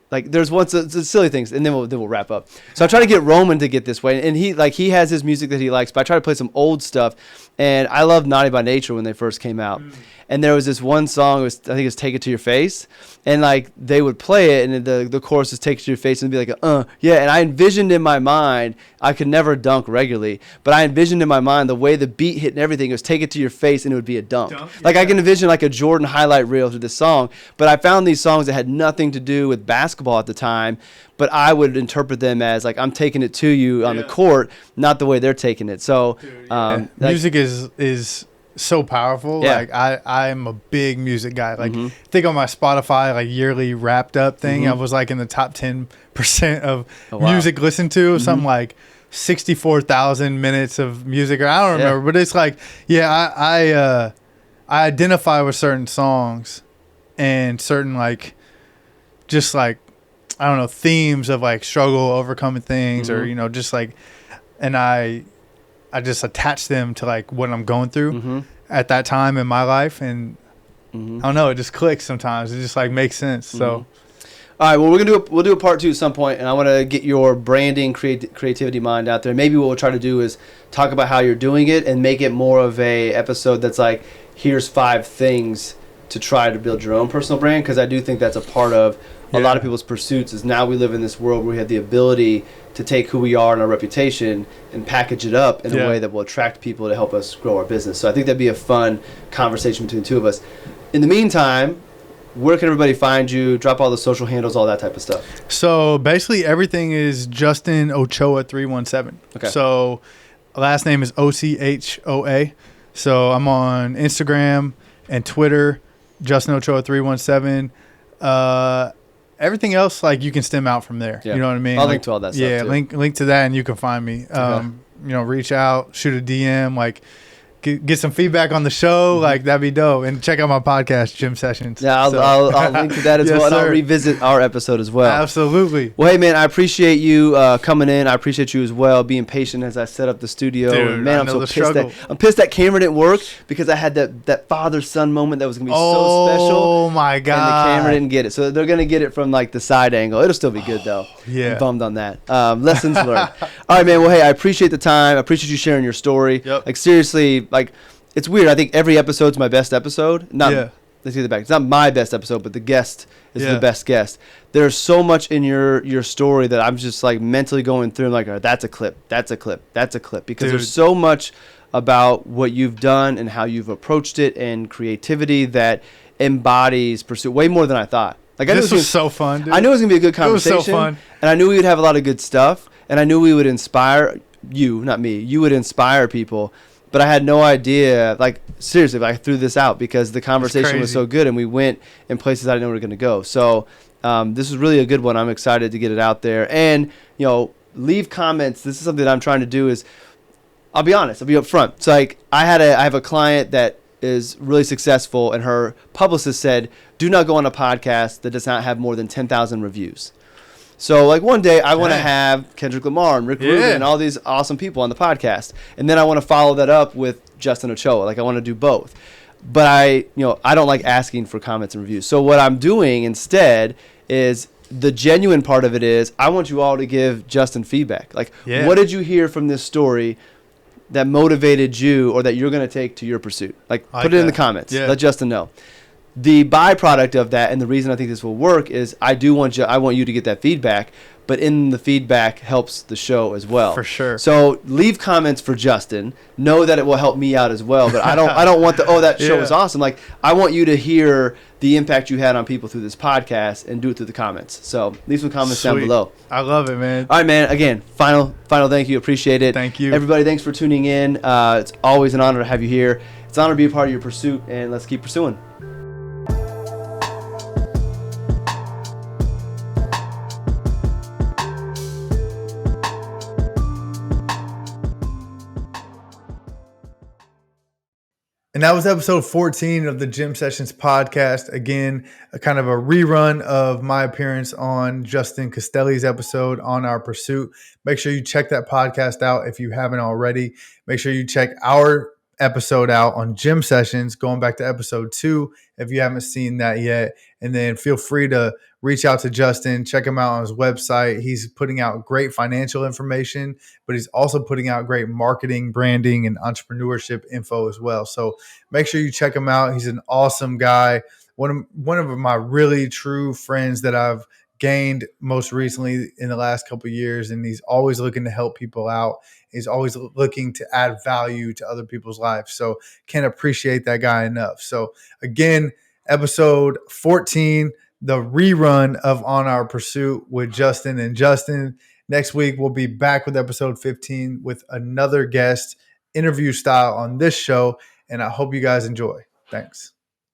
there's the silly things, and then we'll wrap up. So I try to get Roman to get this way, and he has his music that he likes, but I try to play some old stuff, and I love Naughty by Nature when they first came out. And there was this one song, I think it was Take It to Your Face. And like they would play it, and the chorus is Take It to Your Face, and it'd be like, yeah. And I envisioned in my mind, I could never dunk regularly, but I envisioned in my mind the way the beat hit and everything, it was Take It to Your Face, and it would be a dunk. Like, I can envision like a Jordan highlight reel to this song, but I found these songs that had nothing to do with basketball at the time, but I would interpret them as like, I'm taking it to you on the court, not the way they're taking it. So music is so powerful. Like, I'm a big music guy. Like, I think on my Spotify like yearly wrapped up thing, I was like in the top 10% of music listened to, something like 64,000 minutes of music, or I don't remember, but it's like, I identify with certain songs and certain like, just like, I don't know, themes of like struggle, overcoming things, or just like, and I just attach them to like what I'm going through at that time in my life, and I don't know, it just clicks sometimes. It just like makes sense. So, all right, well, we'll do a part 2 at some point, and I want to get your branding, creativity mind out there. Maybe what we'll try to do is talk about how you're doing it and make it more of a episode that's like, here's 5 things to try to build your own personal brand, because I do think that's a part of a lot of people's pursuits. Is now we live in this world where we have the ability to take who we are and our reputation and package it up in a way that will attract people to help us grow our business. So I think that'd be a fun conversation between the two of us. In the meantime, where can everybody find you? Drop all the social handles, all that type of stuff. So basically everything is Justin Ochoa 317. Okay. So last name is Ochoa. So I'm on Instagram and Twitter, Justin Ochoa 317. Everything else, like, you can stem out from there. You know what I mean? I'll link to all that stuff. Yeah, link to that, and you can find me. Reach out, shoot a DM, like, get some feedback on the show. Like, that'd be dope. And check out my podcast, Gym Sessions. Yeah, I'll link to that as well, and I'll revisit our episode as well. Absolutely. Well, hey, man, I appreciate you coming in. I appreciate you as well, being patient as I set up the studio. Dude, and man, I'm so pissed I'm pissed that camera didn't work, because I had that father-son moment that was going to be so special. Oh, my God. And the camera didn't get it. So they're going to get it from, like, the side angle. It'll still be good, though. Yeah. I'm bummed on that. Lessons learned. All right, man. Well, hey, I appreciate the time. I appreciate you sharing your story. Yep. Like, seriously, like, it's weird. I think every episode's my best episode. Let's get it back. It's not my best episode, but the guest is the best guest. There's so much in your story that I'm just like mentally going through. I'm like, oh, that's a clip. That's a clip. That's a clip. Because there's so much about what you've done and how you've approached it, and creativity that embodies pursuit way more than I thought. Like, this was so fun, dude. I knew it was gonna be a good conversation. It was so fun. And I knew we would have a lot of good stuff, and I knew we would inspire you, not me. You would inspire people. But I had no idea, like, seriously, I threw this out because the conversation was so good, and we went in places I didn't know we were going to go. So this is really a good one. I'm excited to get it out there. And, leave comments. This is something that I'm trying to do is, I'll be honest, I'll be upfront. So, like, I have a client that is really successful, and her publicist said, do not go on a podcast that does not have more than 10,000 reviews. So, like, one day I want to have Kendrick Lamar and Rick Rubin and all these awesome people on the podcast. And then I want to follow that up with Justin Ochoa. Like, I want to do both. But I don't like asking for comments and reviews. So what I'm doing instead is, the genuine part of it is, I want you all to give Justin feedback. Like, what did you hear from this story that motivated you, or that you're going to take to your pursuit? Like, put it in the comments. Let Justin know. the byproduct of that, and the reason I think this will work, is I want you to get that feedback, but in the feedback helps the show as well. For sure. So leave comments for Justin. Know that it will help me out as well. But I don't want that show was awesome. Like, I want you to hear the impact you had on people through this podcast and do it through the comments. So leave some comments down below. I love it, man. All right, man. Again, final thank you. Appreciate it. Thank you. Everybody, thanks for tuning in. It's always an honor to have you here. It's an honor to be a part of your pursuit, and let's keep pursuing. And that was episode 14 of the Gym Sessions podcast. Again, a kind of a rerun of my appearance on Justin Castelli's episode on Our Pursuit. Make sure you check that podcast out if you haven't already. Make sure you check our episode out on Gym Sessions, going back to episode 2 if you haven't seen that yet. And then feel free to reach out to Justin, check him out on his website. He's putting out great financial information, but he's also putting out great marketing, branding, and entrepreneurship info as well. So make sure you check him out. He's an awesome guy. One of my really true friends that I've gained most recently in the last couple of years, and he's always looking to help people out. He's always looking to add value to other people's lives. So can't appreciate that guy enough. So again, episode 14, the rerun of On Our Pursuit with Justin and Justin. Next week, we'll be back with episode 15 with another guest, interview style on this show. And I hope you guys enjoy. Thanks.